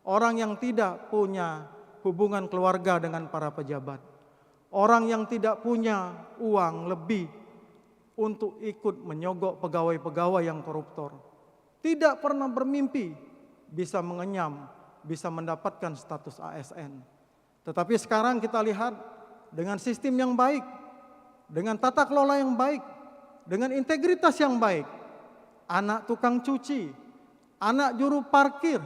orang yang tidak punya hubungan keluarga dengan para pejabat, orang yang tidak punya uang lebih untuk ikut menyogok pegawai-pegawai yang koruptor, tidak pernah bermimpi bisa mengenyam, bisa mendapatkan status ASN. Tetapi sekarang kita lihat dengan sistem yang baik, dengan tata kelola yang baik, dengan integritas yang baik, anak tukang cuci, anak juru parkir,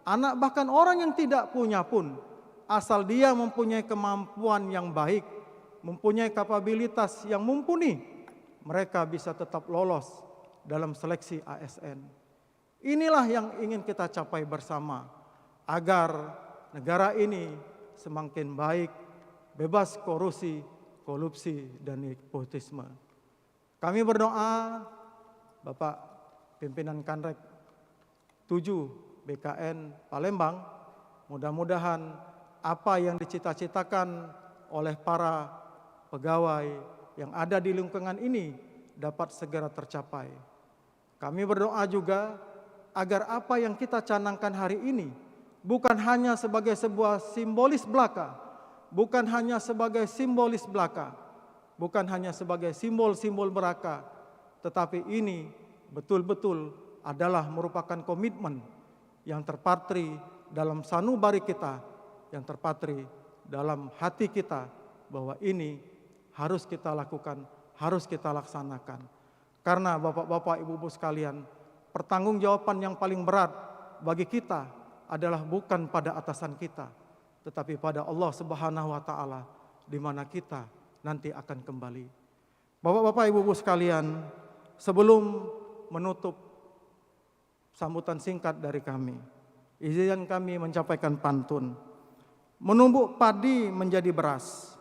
anak bahkan orang yang tidak punya pun, asal dia mempunyai kemampuan yang baik, mempunyai kapabilitas yang mumpuni, mereka bisa tetap lolos dalam seleksi ASN. Inilah yang ingin kita capai bersama, agar negara ini semakin baik, bebas korupsi, dan nepotisme. Kami berdoa, Bapak Pimpinan Kanrek 7 BKN Palembang, mudah-mudahan apa yang dicita-citakan oleh para pegawai yang ada di lingkungan ini dapat segera tercapai. Kami berdoa juga agar apa yang kita canangkan hari ini bukan hanya sebagai sebuah simbolis belaka, bukan hanya sebagai simbolis belaka, bukan hanya sebagai simbol-simbol belaka, tetapi ini betul-betul adalah merupakan komitmen yang terpatri dalam sanubari kita, yang terpatri dalam hati kita, bahwa ini harus kita lakukan, harus kita laksanakan. Karena Bapak-bapak, Ibu-ibu sekalian, pertanggungjawaban yang paling berat bagi kita adalah bukan pada atasan kita, tetapi pada Allah Subhanahu wa taala, di mana kita nanti akan kembali. Bapak-bapak, Ibu-ibu sekalian, sebelum menutup sambutan singkat dari kami, izinkan kami menyampaikan pantun. Menumbuk padi menjadi beras,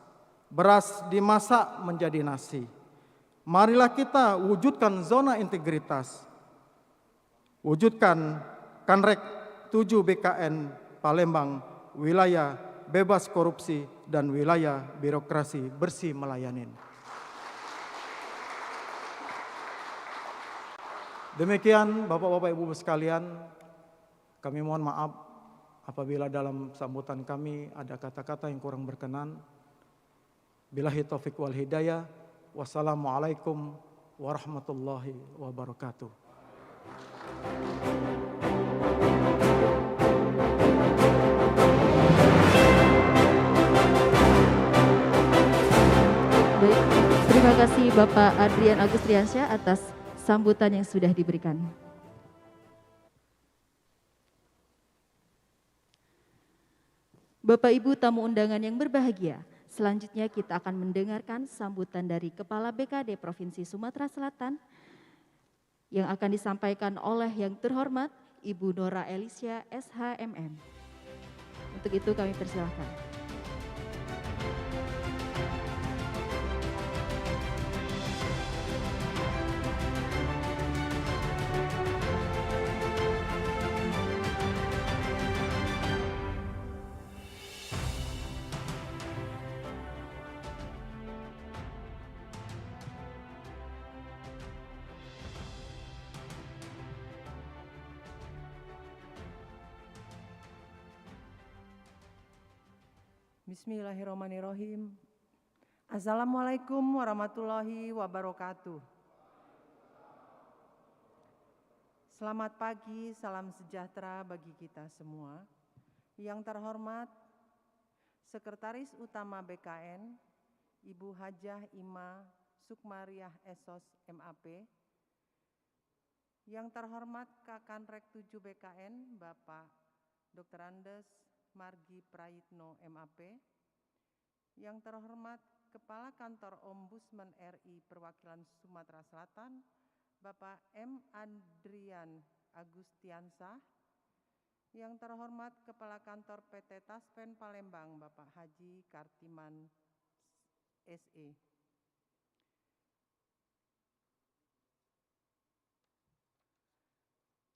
beras dimasak menjadi nasi. Marilah kita wujudkan zona integritas, wujudkan Kanrek 7 BKN Palembang, wilayah bebas korupsi dan wilayah birokrasi bersih melayani. Demikian Bapak-bapak, Ibu sekalian, kami mohon maaf apabila dalam sambutan kami ada kata-kata yang kurang berkenan. Billahi taufik wal hidayah. Wassalamualaikum warahmatullahi wabarakatuh. Baik, terima kasih Bapak Adrian Agustriansyah atas sambutan yang sudah diberikan. Bapak Ibu tamu undangan yang berbahagia, selanjutnya kita akan mendengarkan sambutan dari Kepala BKD Provinsi Sumatera Selatan yang akan disampaikan oleh yang terhormat Ibu Nora Elisya SHMM. Untuk itu kami persilahkan. Bismillahirrahmanirrahim. Assalamualaikum warahmatullahi wabarakatuh. Selamat pagi, salam sejahtera bagi kita semua. Yang terhormat Sekretaris Utama BKN, Ibu Hajah Ima Sukmariah Esos MAP. Yang terhormat Kakanrek 7 BKN, Bapak Dr. Andes Margi Prayitno MAP. Yang terhormat Kepala Kantor Ombudsman RI Perwakilan Sumatera Selatan, Bapak M. Adrian Agustiansyah. Yang terhormat Kepala Kantor PT Taspen Palembang, Bapak Haji Kartiman SE.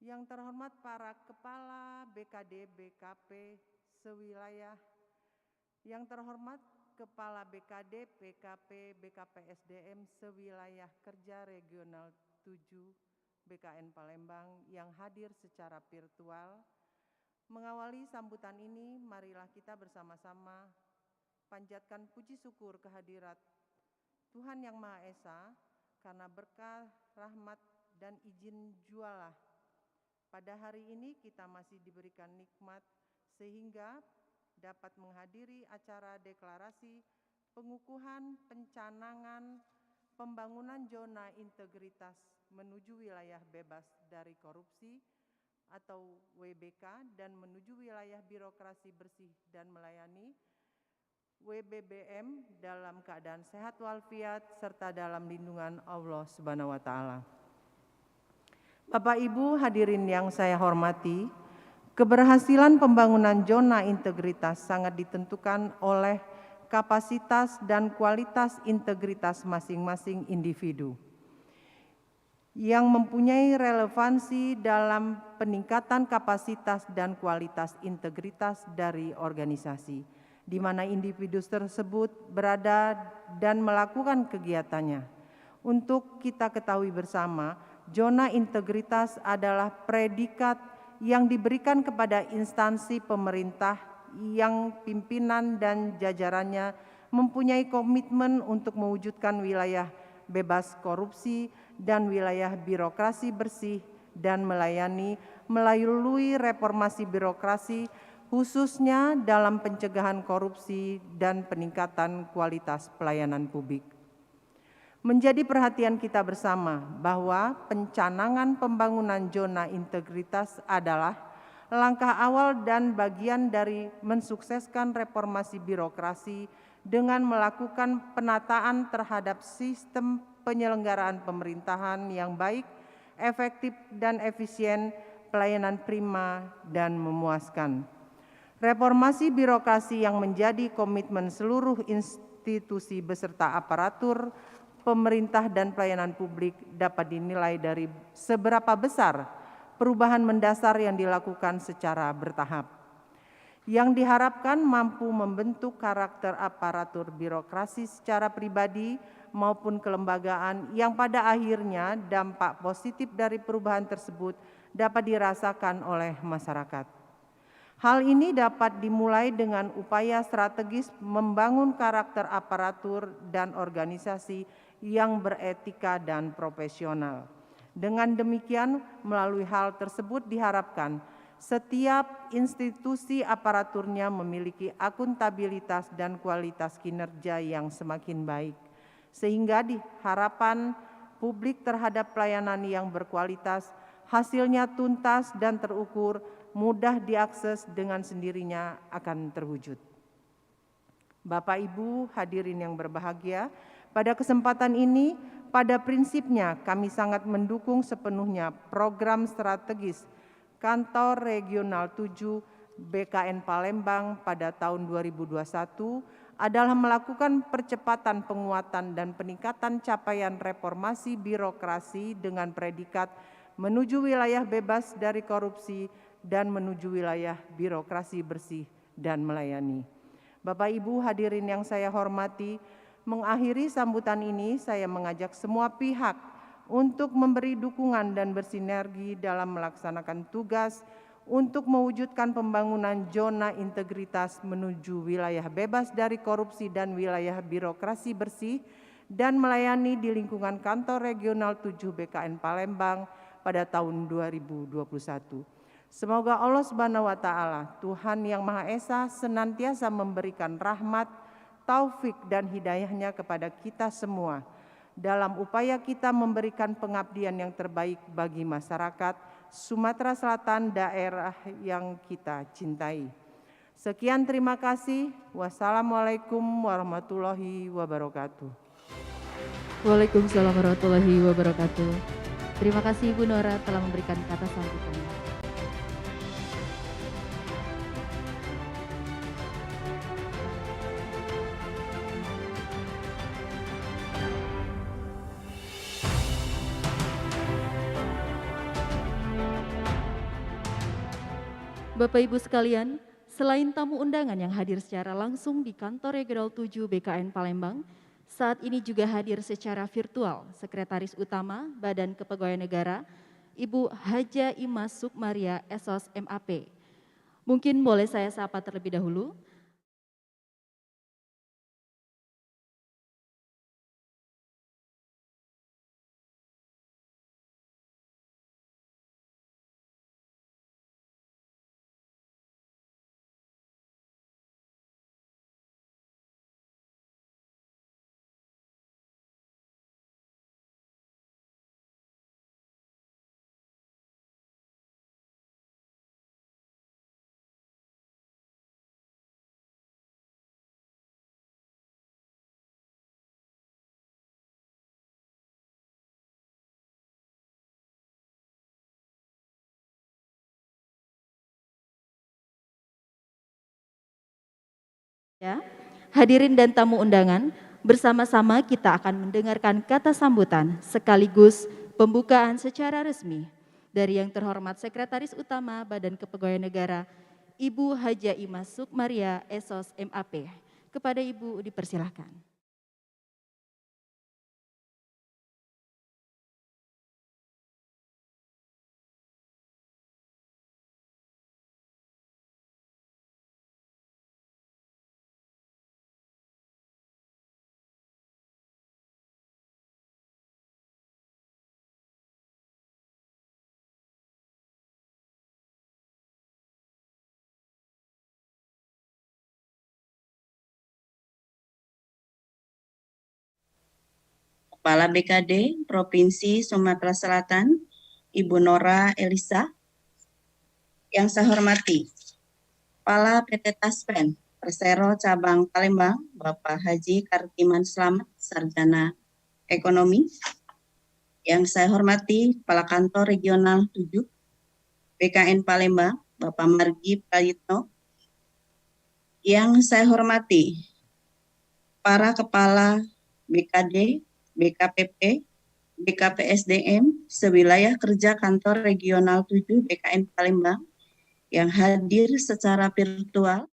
Yang terhormat para Kepala BKD BKP sewilayah, yang terhormat Kepala BKD PKP BKPSDM sewilayah kerja regional 7 BKN Palembang yang hadir secara virtual. Mengawali sambutan ini, marilah kita bersama-sama panjatkan puji syukur kehadirat Tuhan Yang Maha Esa karena berkah, rahmat, dan izin jualah. Pada hari ini kita masih diberikan nikmat sehingga dapat menghadiri acara deklarasi pengukuhan pencanangan pembangunan zona integritas menuju wilayah bebas dari korupsi atau WBK dan menuju wilayah birokrasi bersih dan melayani WBBM dalam keadaan sehat walafiat serta dalam lindungan Allah Subhanahu wa taala. Bapak Ibu hadirin yang saya hormati, keberhasilan pembangunan zona integritas sangat ditentukan oleh kapasitas dan kualitas integritas masing-masing individu yang mempunyai relevansi dalam peningkatan kapasitas dan kualitas integritas dari organisasi, di mana individu tersebut berada dan melakukan kegiatannya. Untuk kita ketahui bersama, zona integritas adalah predikat yang diberikan kepada instansi pemerintah yang pimpinan dan jajarannya mempunyai komitmen untuk mewujudkan wilayah bebas korupsi dan wilayah birokrasi bersih dan melayani melalui reformasi birokrasi khususnya dalam pencegahan korupsi dan peningkatan kualitas pelayanan publik. Menjadi perhatian kita bersama bahwa pencanangan pembangunan zona integritas adalah langkah awal dan bagian dari mensukseskan reformasi birokrasi dengan melakukan penataan terhadap sistem penyelenggaraan pemerintahan yang baik, efektif dan efisien, pelayanan prima dan memuaskan. Reformasi birokrasi yang menjadi komitmen seluruh institusi beserta aparatur pemerintah dan pelayanan publik dapat dinilai dari seberapa besar perubahan mendasar yang dilakukan secara bertahap, yang diharapkan mampu membentuk karakter aparatur birokrasi secara pribadi maupun kelembagaan yang pada akhirnya dampak positif dari perubahan tersebut dapat dirasakan oleh masyarakat. Hal ini dapat dimulai dengan upaya strategis membangun karakter aparatur dan organisasi yang beretika dan profesional. Dengan demikian, melalui hal tersebut diharapkan setiap institusi aparaturnya memiliki akuntabilitas dan kualitas kinerja yang semakin baik, sehingga harapan publik terhadap pelayanan yang berkualitas hasilnya tuntas dan terukur, mudah diakses dengan sendirinya akan terwujud. Bapak Ibu hadirin yang berbahagia, pada kesempatan ini, pada prinsipnya kami sangat mendukung sepenuhnya program strategis Kantor Regional 7 BKN Palembang pada tahun 2021 adalah melakukan percepatan penguatan dan peningkatan capaian reformasi birokrasi dengan predikat menuju wilayah bebas dari korupsi dan menuju wilayah birokrasi bersih dan melayani. Bapak Ibu hadirin yang saya hormati, mengakhiri sambutan ini saya mengajak semua pihak untuk memberi dukungan dan bersinergi dalam melaksanakan tugas untuk mewujudkan pembangunan zona integritas menuju wilayah bebas dari korupsi dan wilayah birokrasi bersih dan melayani di lingkungan Kantor Regional 7 BKN Palembang pada tahun 2021. Semoga Allah Subhanahu wa taala, Tuhan Yang Maha Esa, senantiasa memberikan rahmat, taufik dan hidayahnya kepada kita semua dalam upaya kita memberikan pengabdian yang terbaik bagi masyarakat Sumatera Selatan, daerah yang kita cintai. Sekian, terima kasih. Wassalamualaikum warahmatullahi wabarakatuh. Waalaikumsalam warahmatullahi wabarakatuh. Terima kasih Ibu Nora telah memberikan kata sambutan. Bapak Ibu sekalian, selain tamu undangan yang hadir secara langsung di kantor Regional 7 BKN Palembang, saat ini juga hadir secara virtual Sekretaris Utama Badan Kepegawaian Negara, Ibu Haja Imas Sukmaria SOS MAP. Mungkin boleh saya sapa terlebih dahulu. Ya, hadirin dan tamu undangan, bersama-sama kita akan mendengarkan kata sambutan sekaligus pembukaan secara resmi dari yang terhormat Sekretaris Utama Badan Kepegawaian Negara, Ibu Haja Imas Sukmaria SOS MAP. Kepada Ibu dipersilahkan. Kepala BKD Provinsi Sumatera Selatan, Ibu Nora Elisa. Yang saya hormati, Kepala PT Taspen Persero Cabang Palembang, Bapak Haji Kartiman Slamet, Sarjana Ekonomi. Yang saya hormati, Kepala Kantor Regional 7 BKN Palembang, Bapak Margi Prayitno. Yang saya hormati, para Kepala BKD, BKPP, BKPSDM sewilayah kerja Kantor Regional 7 BKN Palembang yang hadir secara virtual.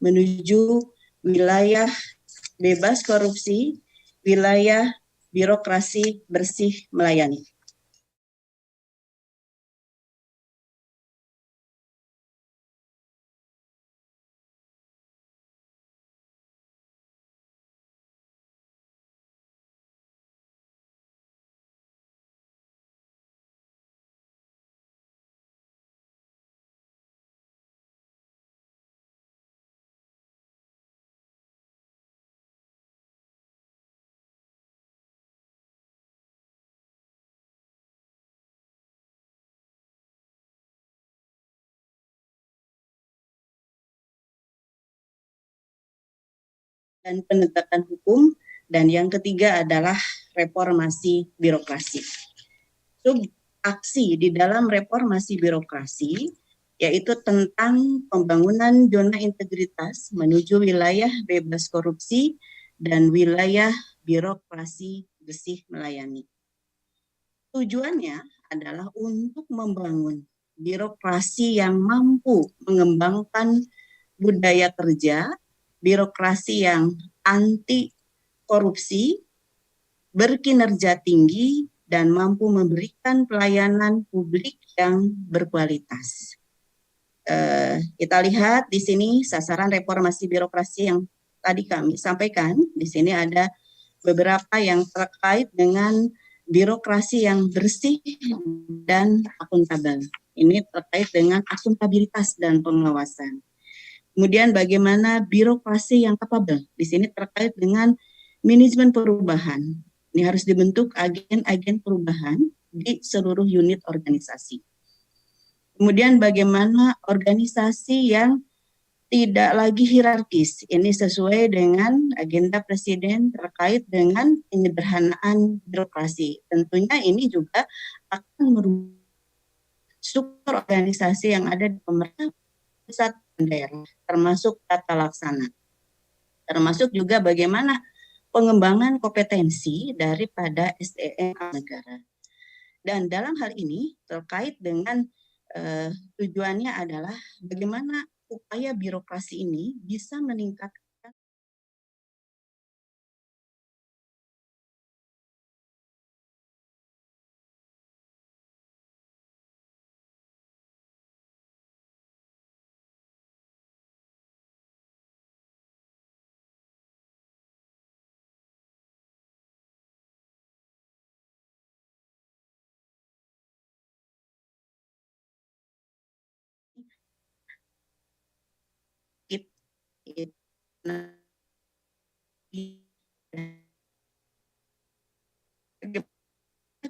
Menuju wilayah bebas korupsi, wilayah birokrasi bersih melayani. Dan penegakan hukum Dan yang ketiga adalah reformasi birokrasi. Subaksi di dalam reformasi birokrasi yaitu tentang pembangunan zona integritas menuju wilayah bebas korupsi dan wilayah birokrasi bersih melayani. Tujuannya adalah untuk membangun birokrasi yang mampu mengembangkan budaya kerja, birokrasi yang anti korupsi, berkinerja tinggi, dan mampu memberikan pelayanan publik yang berkualitas. Kita lihat di sini sasaran reformasi birokrasi yang tadi kami sampaikan. Di sini ada beberapa yang terkait dengan birokrasi yang bersih dan akuntabel. Ini terkait dengan akuntabilitas dan pengawasan. Kemudian bagaimana birokrasi yang capable. Di sini terkait dengan manajemen perubahan. Ini harus dibentuk agen-agen perubahan di seluruh unit organisasi. Kemudian bagaimana organisasi yang tidak lagi hierarkis. Ini sesuai dengan agenda Presiden terkait dengan penyederhanaan birokrasi. Tentunya ini juga akan merubah struktur organisasi yang ada di pemerintah pusat dan daerah, termasuk tata laksana. Termasuk juga bagaimana pengembangan kompetensi daripada SDM negara. Dan dalam hal ini terkait dengan tujuannya adalah bagaimana upaya birokrasi ini bisa meningkatkan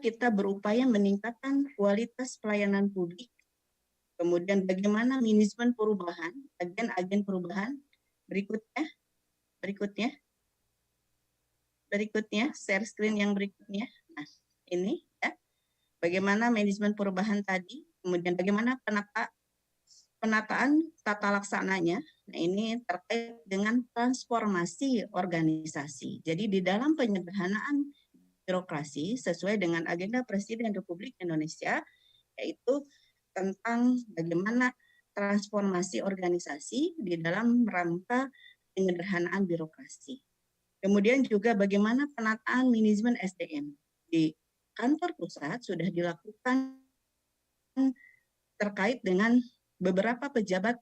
kita berupaya meningkatkan kualitas pelayanan publik, kemudian bagaimana manajemen perubahan, agen-agen perubahan, berikutnya, share screen yang berikutnya. Nah, ini ya, bagaimana manajemen perubahan tadi, kemudian bagaimana penataan tata laksananya. Nah, ini terkait dengan transformasi organisasi. Jadi di dalam penyederhanaan birokrasi sesuai dengan agenda Presiden Republik Indonesia, yaitu tentang bagaimana transformasi organisasi di dalam rangka penyederhanaan birokrasi. Kemudian juga bagaimana penataan manajemen SDM. Di kantor pusat sudah dilakukan terkait dengan beberapa pejabat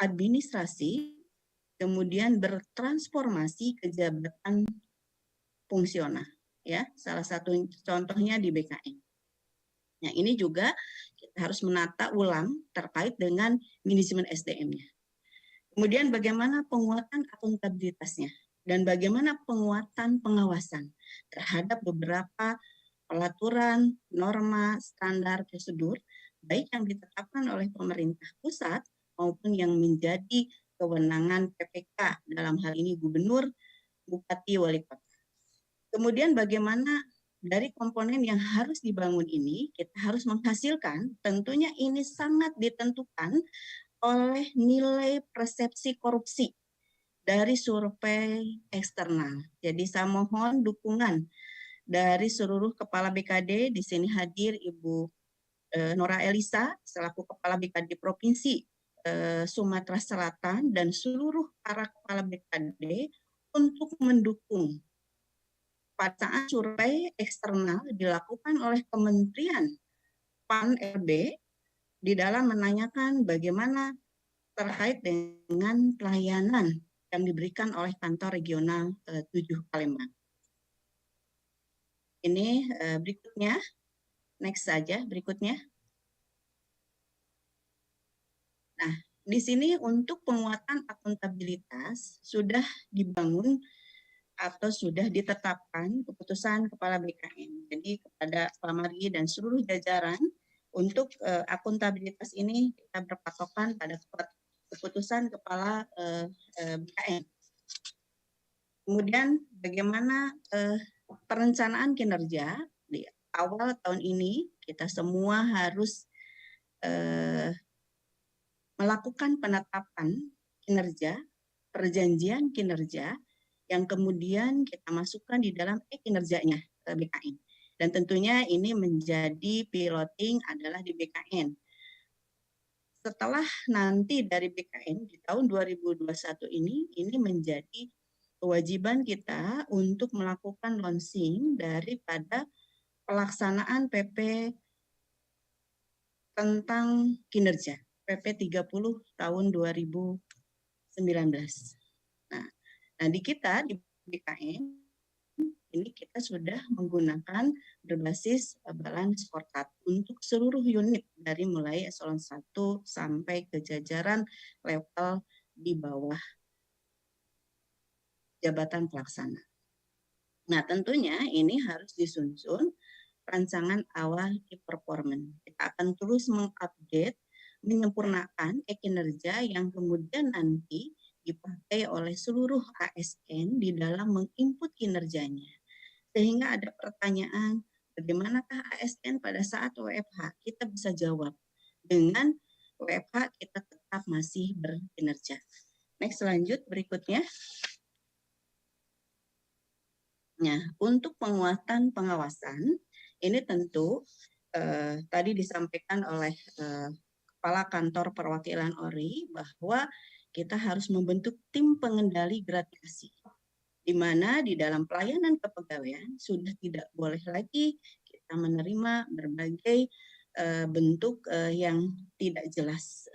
administrasi, kemudian bertransformasi ke jabatan fungsional. Ya, salah satu contohnya di BKN. Nah, ini juga kita harus menata ulang terkait dengan manajemen SDM-nya. Kemudian bagaimana penguatan akuntabilitasnya dan bagaimana penguatan pengawasan terhadap beberapa peraturan, norma, standar, prosedur, baik yang ditetapkan oleh pemerintah pusat maupun yang menjadi kewenangan PPK, dalam hal ini gubernur, bupati, wali kota. Kemudian bagaimana dari komponen yang harus dibangun ini, kita harus menghasilkan, tentunya ini sangat ditentukan oleh nilai persepsi korupsi dari survei eksternal. Jadi saya mohon dukungan dari seluruh kepala BKD, di sini hadir Ibu Nora Elisa, selaku Kepala BKD Provinsi Sumatera Selatan, dan seluruh para kepala BKD untuk mendukung pada saat survei eksternal dilakukan oleh Kementerian PAN-RB di dalam menanyakan bagaimana terkait dengan pelayanan yang diberikan oleh kantor regional 7 Palembang. Ini berikutnya, next saja berikutnya. Nah, di sini untuk penguatan akuntabilitas sudah dibangun atau sudah ditetapkan keputusan Kepala BKN. Jadi kepada Pak Margi dan seluruh jajaran untuk akuntabilitas ini kita berpatokan pada keputusan Kepala BKN. Kemudian bagaimana perencanaan kinerja di awal tahun ini kita semua harus melakukan penetapan kinerja, perjanjian kinerja yang kemudian kita masukkan di dalam kinerjanya BKN. Dan tentunya ini menjadi piloting adalah di BKN. Setelah nanti dari BKN di tahun 2021 ini menjadi kewajiban kita untuk melakukan launching daripada pelaksanaan PP tentang kinerja, PP 30 tahun 2019. Nah, di kita di BKN ini kita sudah menggunakan berbasis balance scorecard untuk seluruh unit dari mulai eselon 1 sampai ke jajaran level di bawah jabatan pelaksana. Nah, tentunya ini harus disusun rancangan awal key performance. Kita akan terus mengupdate, menyempurnakan kinerja yang kemudian nanti dipakai oleh seluruh ASN di dalam menginput kinerjanya. Sehingga ada pertanyaan, bagaimanakah ASN pada saat WFH? Kita bisa jawab, dengan WFH kita tetap masih berkinerja. Next, lanjut berikutnya. Nah, untuk penguatan pengawasan, ini tentu tadi disampaikan oleh Kepala Kantor Perwakilan ORI bahwa kita harus membentuk tim pengendali gratifikasi, di mana di dalam pelayanan kepegawaian sudah tidak boleh lagi kita menerima berbagai bentuk yang tidak jelas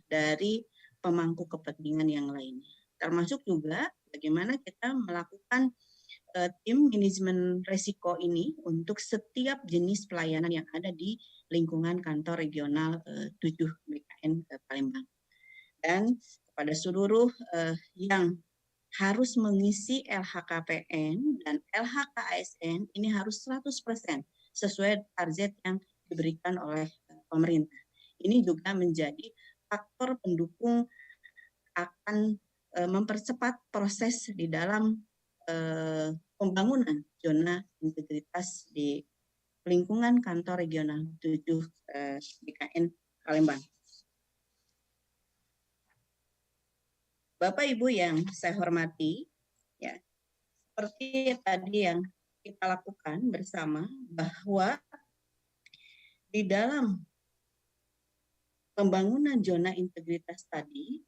dari pemangku kepentingan yang lainnya. Termasuk juga bagaimana kita melakukan tim manajemen resiko ini untuk setiap jenis pelayanan yang ada di lingkungan kantor regional 7 BKN Palembang. Dan kepada seluruh yang harus mengisi LHKPN dan LHKASN ini harus 100% sesuai target yang diberikan oleh pemerintah. Ini juga menjadi faktor pendukung akan mempercepat proses di dalam pembangunan zona integritas di lingkungan kantor regional 7 BKN Palembang. Bapak Ibu yang saya hormati, ya, seperti tadi yang kita lakukan bersama bahwa di dalam pembangunan zona integritas tadi,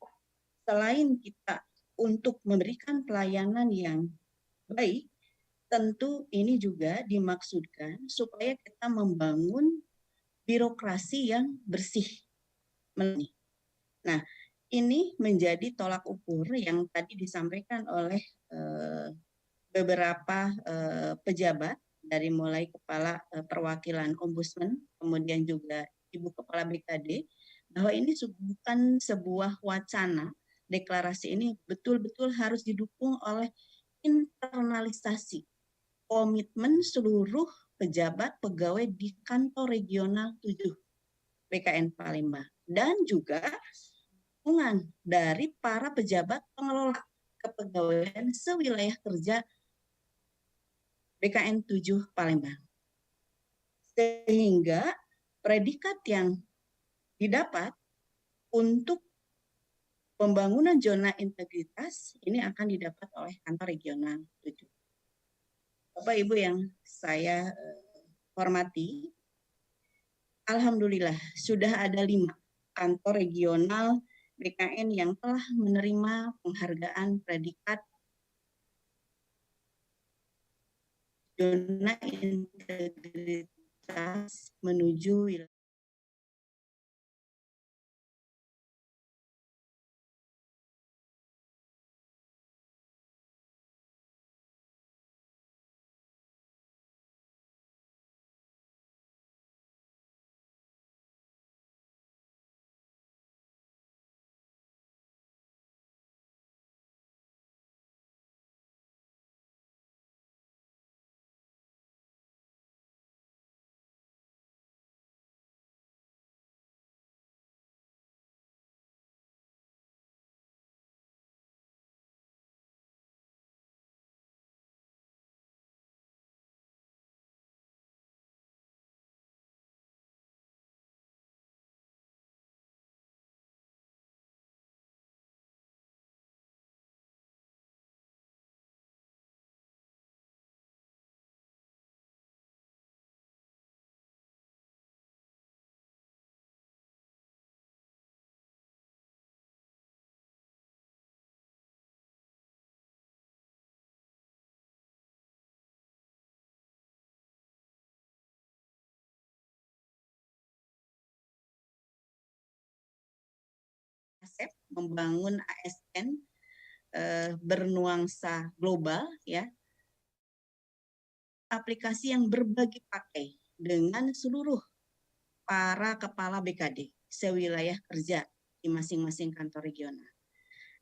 selain kita untuk memberikan pelayanan yang baik, tentu ini juga dimaksudkan supaya kita membangun birokrasi yang bersih. Nah, ini menjadi tolak ukur yang tadi disampaikan oleh beberapa pejabat dari mulai Kepala Perwakilan Ombudsman, kemudian juga Ibu Kepala BKD, bahwa ini bukan sebuah wacana. Deklarasi ini betul-betul harus didukung oleh internalisasi komitmen seluruh pejabat pegawai di kantor regional 7 BKN Palembang dan juga dukungan dari para pejabat pengelola kepegawaian sewilayah kerja BKN 7 Palembang. Sehingga predikat yang didapat untuk pembangunan zona integritas ini akan didapat oleh kantor regional 7. Bapak Ibu yang saya hormati, alhamdulillah sudah ada 5 kantor regional BKN yang telah menerima penghargaan predikat zona integritas menuju wilayah membangun ASN bernuansa global, ya, aplikasi yang berbagi pakai dengan seluruh para kepala BKD sewilayah kerja di masing-masing kantor regional.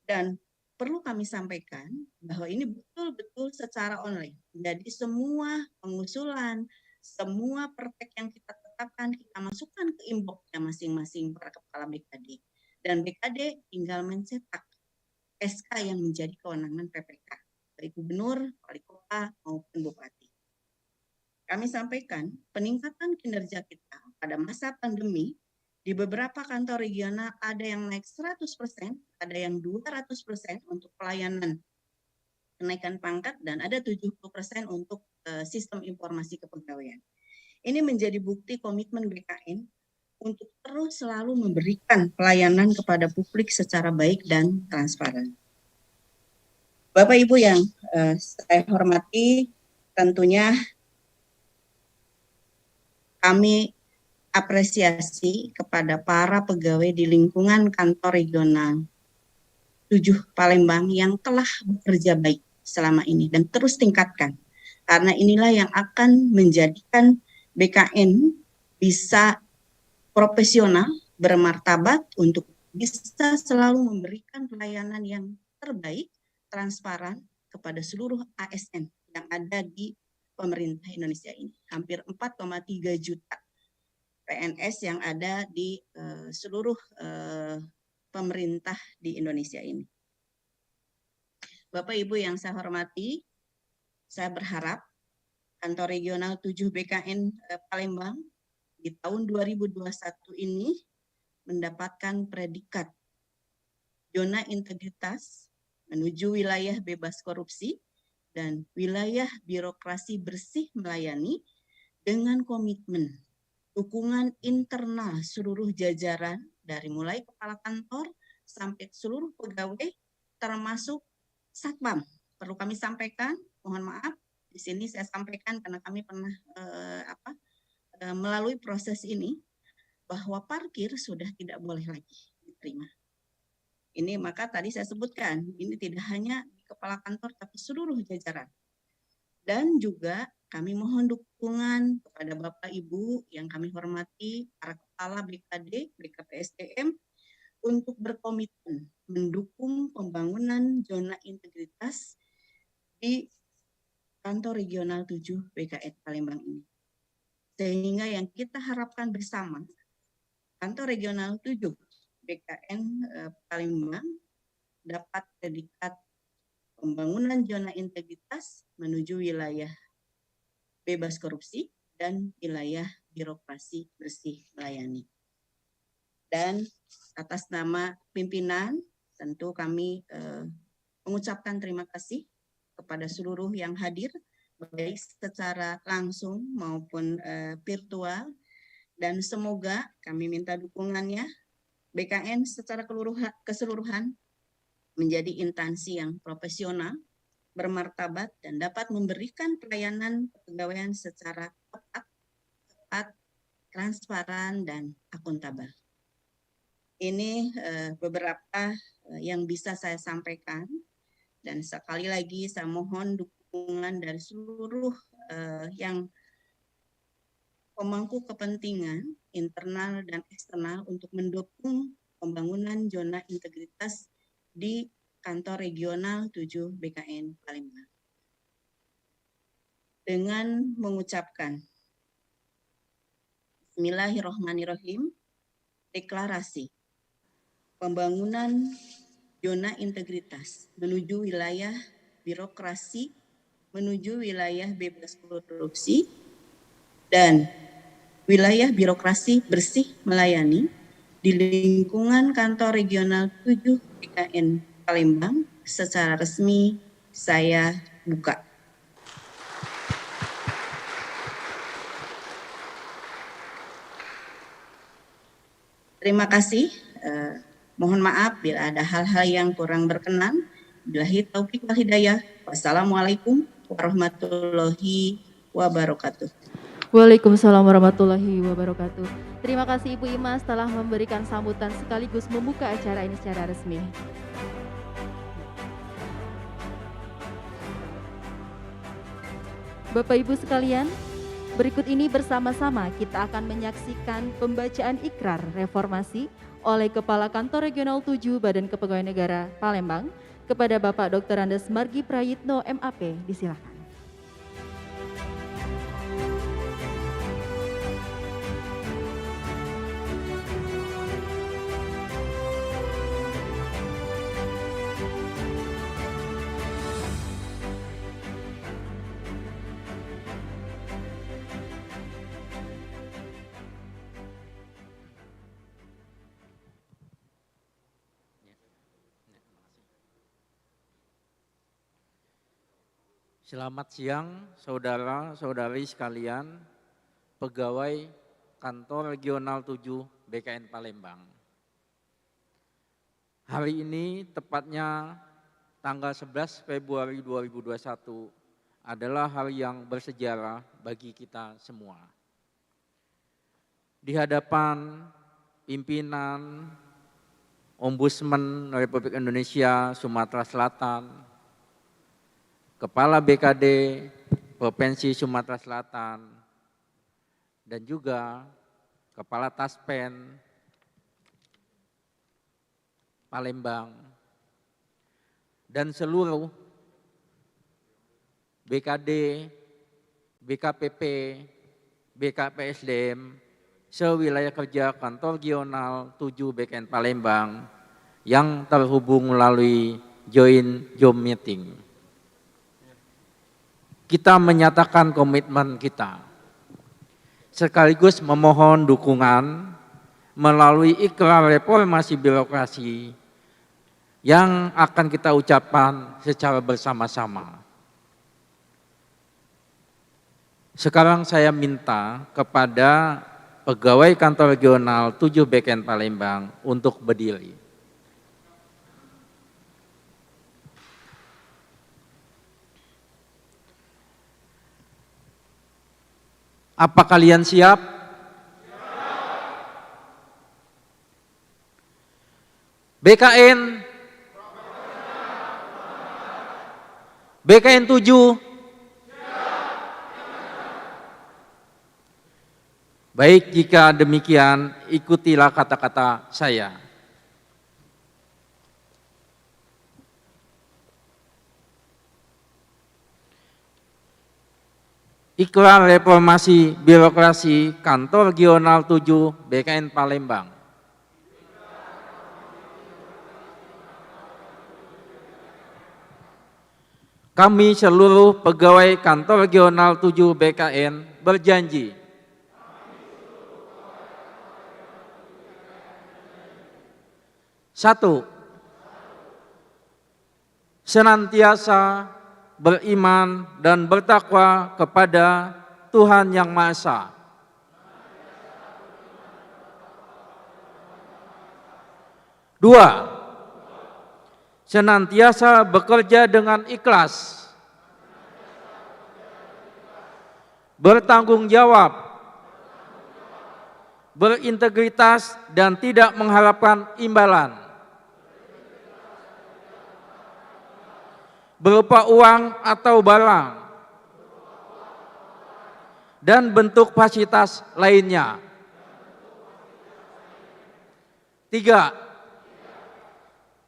Dan perlu kami sampaikan bahwa ini betul-betul secara online. Jadi semua pengusulan, semua praktek yang kita tetapkan, kita masukkan ke inbox-nya masing-masing para kepala BKD. Dan BKD tinggal mencetak SK yang menjadi kewenangan PPK, baik gubernur, wali kota, maupun bupati. Kami sampaikan peningkatan kinerja kita pada masa pandemi di beberapa kantor regional ada yang naik 100%, ada yang 200% untuk pelayanan kenaikan pangkat, dan ada 70% untuk sistem informasi kepegawaian. Ini menjadi bukti komitmen BKN untuk terus selalu memberikan pelayanan kepada publik secara baik dan transparan. Bapak Ibu yang saya hormati, tentunya kami apresiasi kepada para pegawai di lingkungan kantor regional 7 Palembang yang telah bekerja baik selama ini dan terus tingkatkan. Karena inilah yang akan menjadikan BKN bisa profesional, bermartabat untuk bisa selalu memberikan pelayanan yang terbaik, transparan kepada seluruh ASN yang ada di pemerintah Indonesia ini. Hampir 4,3 juta PNS yang ada di seluruh pemerintah di Indonesia ini. Bapak Ibu yang saya hormati, saya berharap kantor regional 7 BKN Palembang di tahun 2021 ini mendapatkan predikat zona integritas menuju wilayah bebas korupsi dan wilayah birokrasi bersih melayani dengan komitmen dukungan internal seluruh jajaran dari mulai kepala kantor sampai seluruh pegawai termasuk Satpam. Perlu kami sampaikan, mohon maaf, di sini saya sampaikan karena kami pernah melalui proses ini bahwa parkir sudah tidak boleh lagi diterima. Ini maka tadi saya sebutkan, ini tidak hanya di kepala kantor tapi seluruh jajaran. Dan juga kami mohon dukungan kepada Bapak Ibu yang kami hormati, para kepala BKD, BKPSDM, untuk berkomitmen mendukung pembangunan zona integritas di kantor regional 7 BKN Palembang ini. Sehingga yang kita harapkan bersama, kantor regional 7 BKN Palembang dapat predikat pembangunan zona integritas menuju wilayah bebas korupsi dan wilayah birokrasi bersih melayani. Dan atas nama pimpinan, tentu kami mengucapkan terima kasih kepada seluruh yang hadir, baik secara langsung maupun virtual, dan semoga kami minta dukungannya BKN secara keseluruhan menjadi instansi yang profesional, bermartabat, dan dapat memberikan pelayanan kepegawaian secara tepat, transparan, dan akuntabel. Ini beberapa yang bisa saya sampaikan, dan sekali lagi saya mohon dukungan dari seluruh yang pemangku kepentingan internal dan eksternal untuk mendukung pembangunan zona integritas di kantor regional 7 BKN Palembang. Dengan mengucapkan Bismillahirrahmanirrahim, deklarasi pembangunan zona integritas menuju wilayah birokrasi, menuju wilayah bebas korupsi, dan wilayah birokrasi bersih melayani di lingkungan kantor regional 7 BKN Palembang secara resmi saya buka. Terima kasih. Mohon maaf bila ada hal-hal yang kurang berkenan. Billahi taufiq wal hidayah. Wassalamualaikum warahmatullahi wabarakatuh. Waalaikumsalam warahmatullahi wabarakatuh. Terima kasih Ibu Imas telah memberikan sambutan sekaligus membuka acara ini secara resmi. Bapak Ibu sekalian, berikut ini bersama-sama kita akan menyaksikan pembacaan ikrar reformasi oleh Kepala Kantor Regional 7 Badan Kepegawaian Negara Palembang kepada Bapak Dr. Andes Margi Prayitno MAP. Disilakan. Selamat siang saudara-saudari sekalian, pegawai Kantor Regional 7 BKN Palembang. Hari ini tepatnya tanggal 11 Februari 2021 adalah hari yang bersejarah bagi kita semua. Di hadapan pimpinan Ombudsman Republik Indonesia Sumatera Selatan, Kepala BKD Provinsi Sumatera Selatan, dan juga Kepala Taspen Palembang, dan seluruh BKD, BKPP, BKPSDM, sewilayah kerja Kantor Regional 7 BKN Palembang yang terhubung melalui Joint Zoom Meeting. Kita menyatakan komitmen kita, sekaligus memohon dukungan melalui ikrar reformasi birokrasi yang akan kita ucapkan secara bersama-sama. Sekarang saya minta kepada pegawai Kantor Regional 7 BKN Palembang untuk berdiri. Apa kalian siap? BKN 7. Baik, jika demikian ikutilah kata-kata saya. Ikrar reformasi birokrasi Kantor Regional 7 BKN Palembang. Kami seluruh pegawai Kantor Regional 7 BKN berjanji satu, senantiasa beriman dan bertakwa kepada Tuhan Yang Maha Esa. Dua, senantiasa bekerja dengan ikhlas, bertanggung jawab, berintegritas dan tidak mengharapkan imbalan, berupa uang atau barang, dan bentuk fasilitas lainnya. Tiga,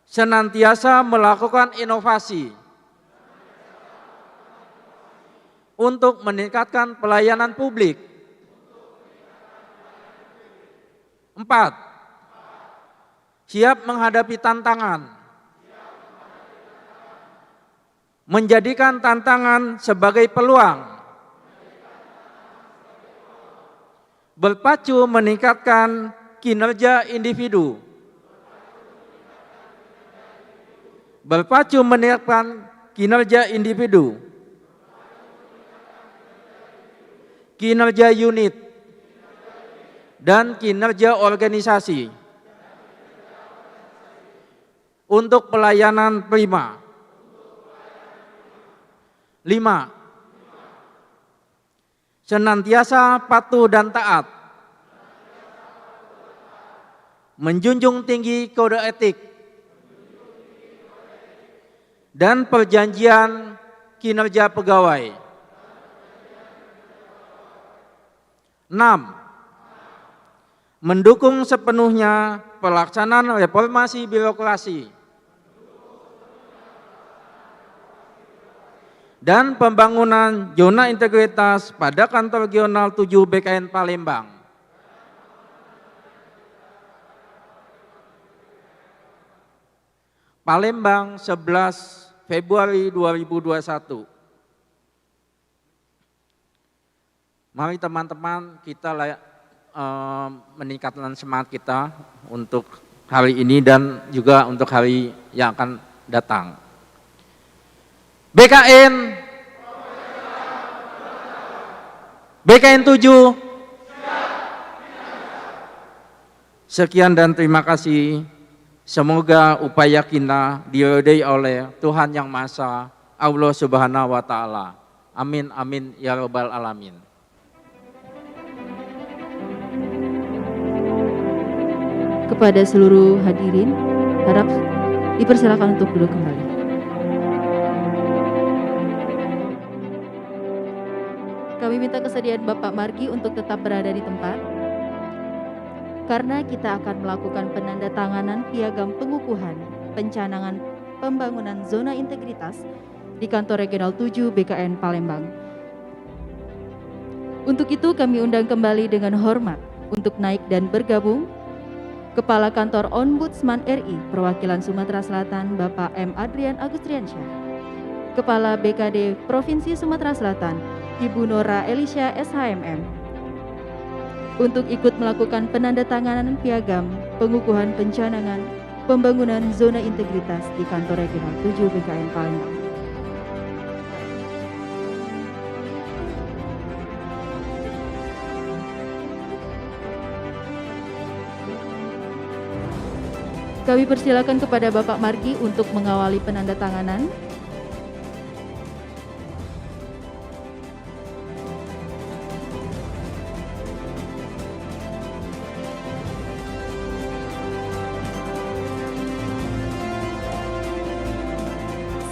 senantiasa melakukan inovasi untuk meningkatkan pelayanan publik. Empat, siap menghadapi tantangan, menjadikan tantangan sebagai peluang, berpacu meningkatkan kinerja individu, kinerja unit, dan kinerja organisasi untuk pelayanan prima. 5. senantiasa patuh dan taat, menjunjung tinggi kode etik dan perjanjian kinerja pegawai. 6. Mendukung sepenuhnya pelaksanaan reformasi birokrasi dan pembangunan zona integritas pada kantor regional 7 BKN Palembang. Palembang, 11 Februari 2021. Mari teman-teman kita meningkatkan semangat kita untuk hari ini dan juga untuk hari yang akan datang. BKN 7. Sekian dan terima kasih. Semoga upaya kita diridhai oleh Tuhan Yang Maha Esa, Allah Subhanahu wa taala. Amin amin ya rabbal alamin. Kepada seluruh hadirin, harap dipersilakan untuk duduk kembali. Kami minta kesediaan Bapak Margi untuk tetap berada di tempat, karena kita akan melakukan penandatanganan piagam pengukuhan pencanangan pembangunan zona integritas di kantor regional 7 BKN Palembang. Untuk itu kami undang kembali dengan hormat untuk naik dan bergabung Kepala Kantor Ombudsman RI Perwakilan Sumatera Selatan Bapak M. Adrian Agustriansyah, Kepala BKD Provinsi Sumatera Selatan Ibu Nora Elisha SHMM, untuk ikut melakukan penandatanganan piagam pengukuhan pencanangan pembangunan zona integritas di kantor regional 7 BKN Palembang. Kami persilakan kepada Bapak Margi untuk mengawali penandatanganan.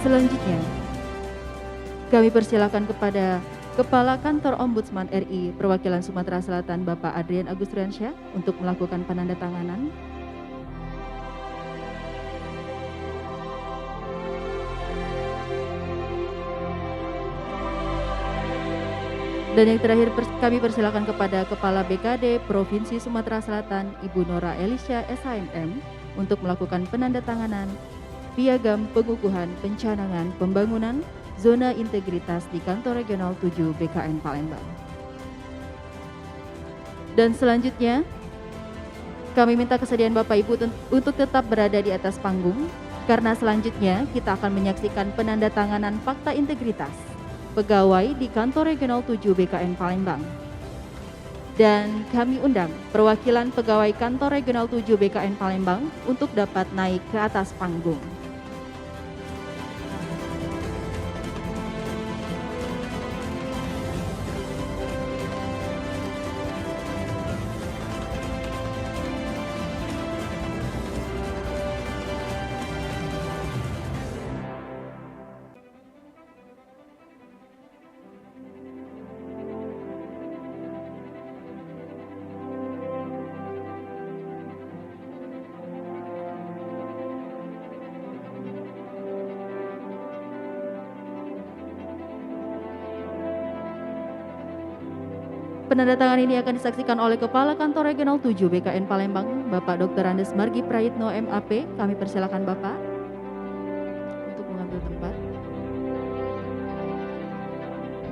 Selanjutnya, kami persilakan kepada Kepala Kantor Ombudsman RI Perwakilan Sumatera Selatan Bapak Adrian Agustriansyah untuk melakukan penandatanganan. Dan yang terakhir kami persilakan kepada Kepala BKD Provinsi Sumatera Selatan Ibu Nora Elisha SHMM untuk melakukan penandatanganan piagam pengukuhan pencanangan pembangunan zona integritas di kantor regional 7 BKN Palembang. Dan selanjutnya kami minta kesediaan Bapak Ibu untuk tetap berada di atas panggung, karena selanjutnya kita akan menyaksikan penandatanganan fakta integritas pegawai di kantor regional 7 BKN Palembang. Dan kami undang perwakilan pegawai kantor regional 7 BKN Palembang untuk dapat naik ke atas panggung. Penandatanganan ini akan disaksikan oleh Kepala Kantor Regional 7 BKN Palembang, Bapak Dr. Andes Margi Prayitno MAP. Kami persilakan Bapak untuk mengambil tempat.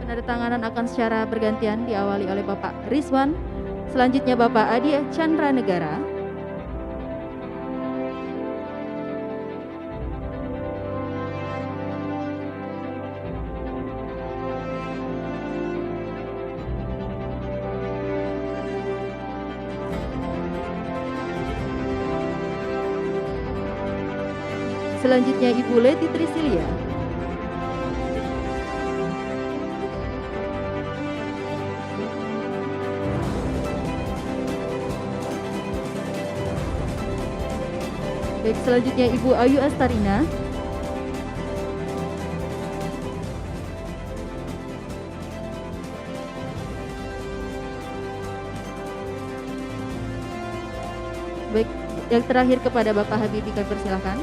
Penandatanganan akan secara bergantian diawali oleh Bapak Rizwan, selanjutnya Bapak Adi Chandra Negara, selanjutnya Ibu Leti Trisilia, Baik, selanjutnya Ibu Ayu Astarina. Baik, yang terakhir kepada Bapak Habibie kami persilakan.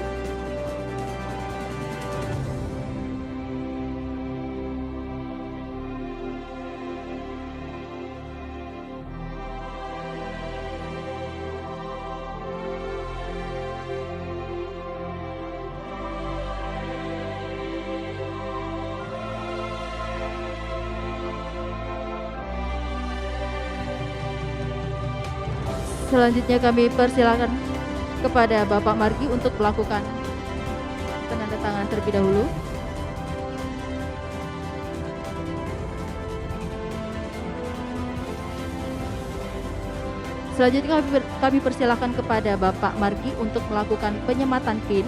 Selanjutnya kami persilakan kepada Bapak Margi untuk melakukan penandatanganan terlebih dahulu. Selanjutnya kami persilakan kepada Bapak Margi untuk melakukan penyematan PIN.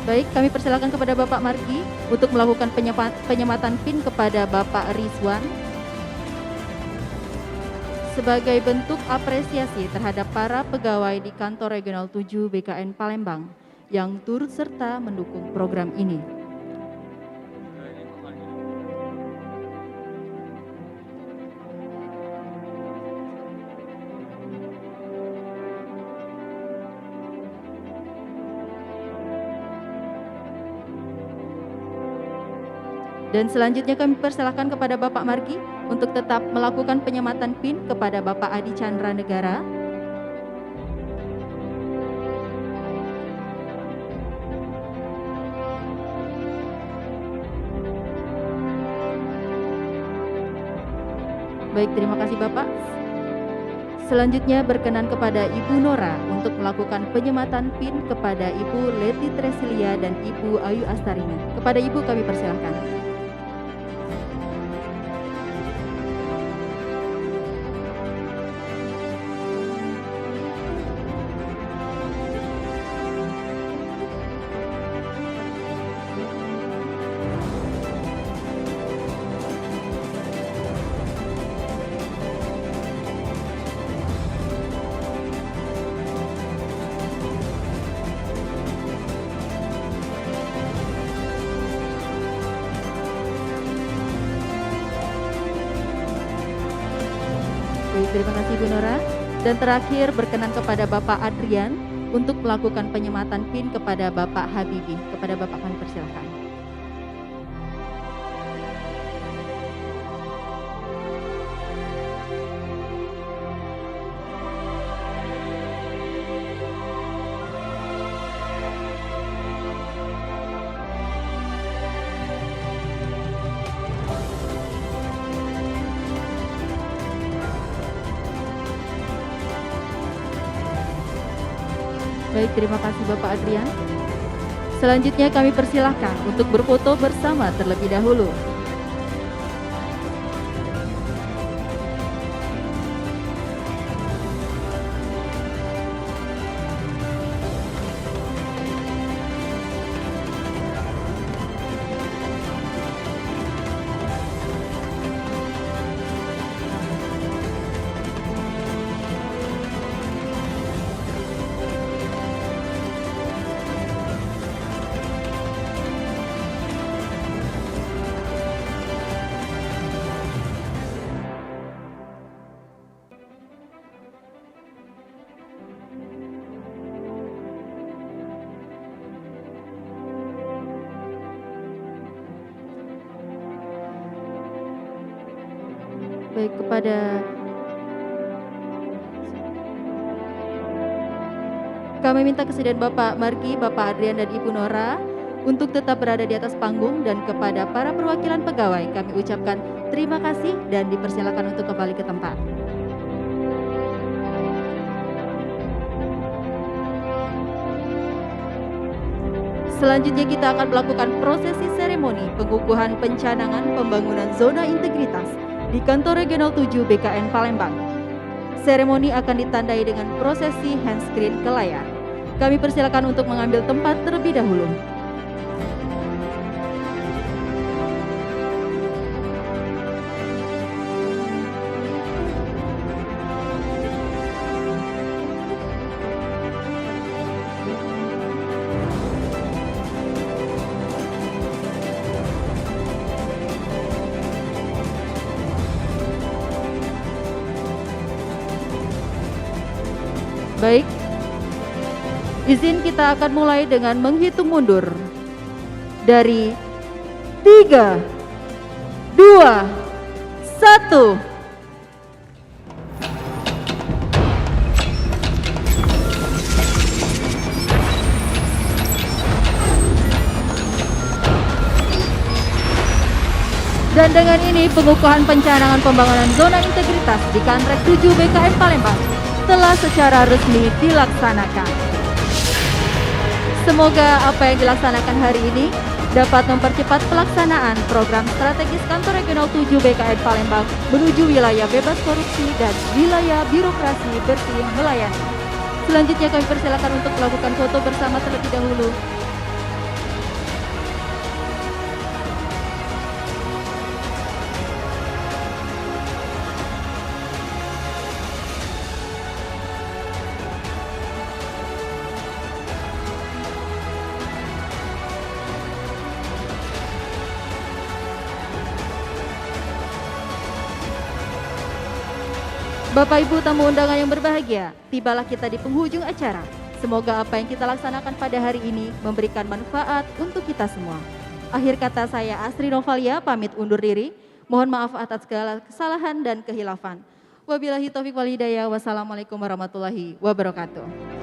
Baik, kami persilakan kepada Bapak Margi untuk melakukan penyematan PIN kepada Bapak Rizwan sebagai bentuk apresiasi terhadap para pegawai di Kantor Regional 7 BKN Palembang yang turut serta mendukung program ini. Dan selanjutnya kami persilakan kepada Bapak Margi untuk tetap melakukan penyematan PIN kepada Bapak Adi Chandra Negara. Baik, terima kasih Bapak. Selanjutnya berkenan kepada Ibu Nora untuk melakukan penyematan PIN kepada Ibu Leti Tresilia dan Ibu Ayu Astarina. Kepada Ibu kami persilakan. Terima kasih Bu Nora. Dan terakhir berkenan kepada Bapak Adrian untuk melakukan penyematan PIN kepada Bapak Habibie. Kepada Bapak kami persilakan. Baik, terima kasih Bapak Adrian. Selanjutnya kami persilahkan untuk berfoto bersama terlebih dahulu. Baik, kami minta kesediaan Bapak Margi, Bapak Adrian dan Ibu Nora untuk tetap berada di atas panggung, dan kepada para perwakilan pegawai kami ucapkan terima kasih dan dipersilakan untuk kembali ke tempat. Selanjutnya kita akan melakukan prosesi seremoni pengukuhan pencanangan pembangunan zona integritas di Kantor Regional 7 BKN Palembang. Seremoni akan ditandai dengan prosesi handscreen ke layar. Kami persilakan untuk mengambil tempat terlebih dahulu. Baik, izin kita akan mulai dengan menghitung mundur dari 3, 2, 1. Dan dengan ini pengukuhan pencanangan pembangunan zona integritas di Kantrek 7 BKM Palembang telah secara resmi dilaksanakan. Semoga apa yang dilaksanakan hari ini dapat mempercepat pelaksanaan program strategis Kantor Regional 7 BKM Palembang menuju wilayah bebas korupsi dan wilayah birokrasi bersih melayani. Selanjutnya kami persilakan untuk melakukan foto bersama terlebih dahulu. Bapak Ibu tamu undangan yang berbahagia, tibalah kita di penghujung acara. Semoga apa yang kita laksanakan pada hari ini memberikan manfaat untuk kita semua. Akhir kata saya Astri Novalia pamit undur diri. Mohon maaf atas segala kesalahan dan kehilafan. Wabillahi taufiq wal hidayah. Wassalamualaikum warahmatullahi wabarakatuh.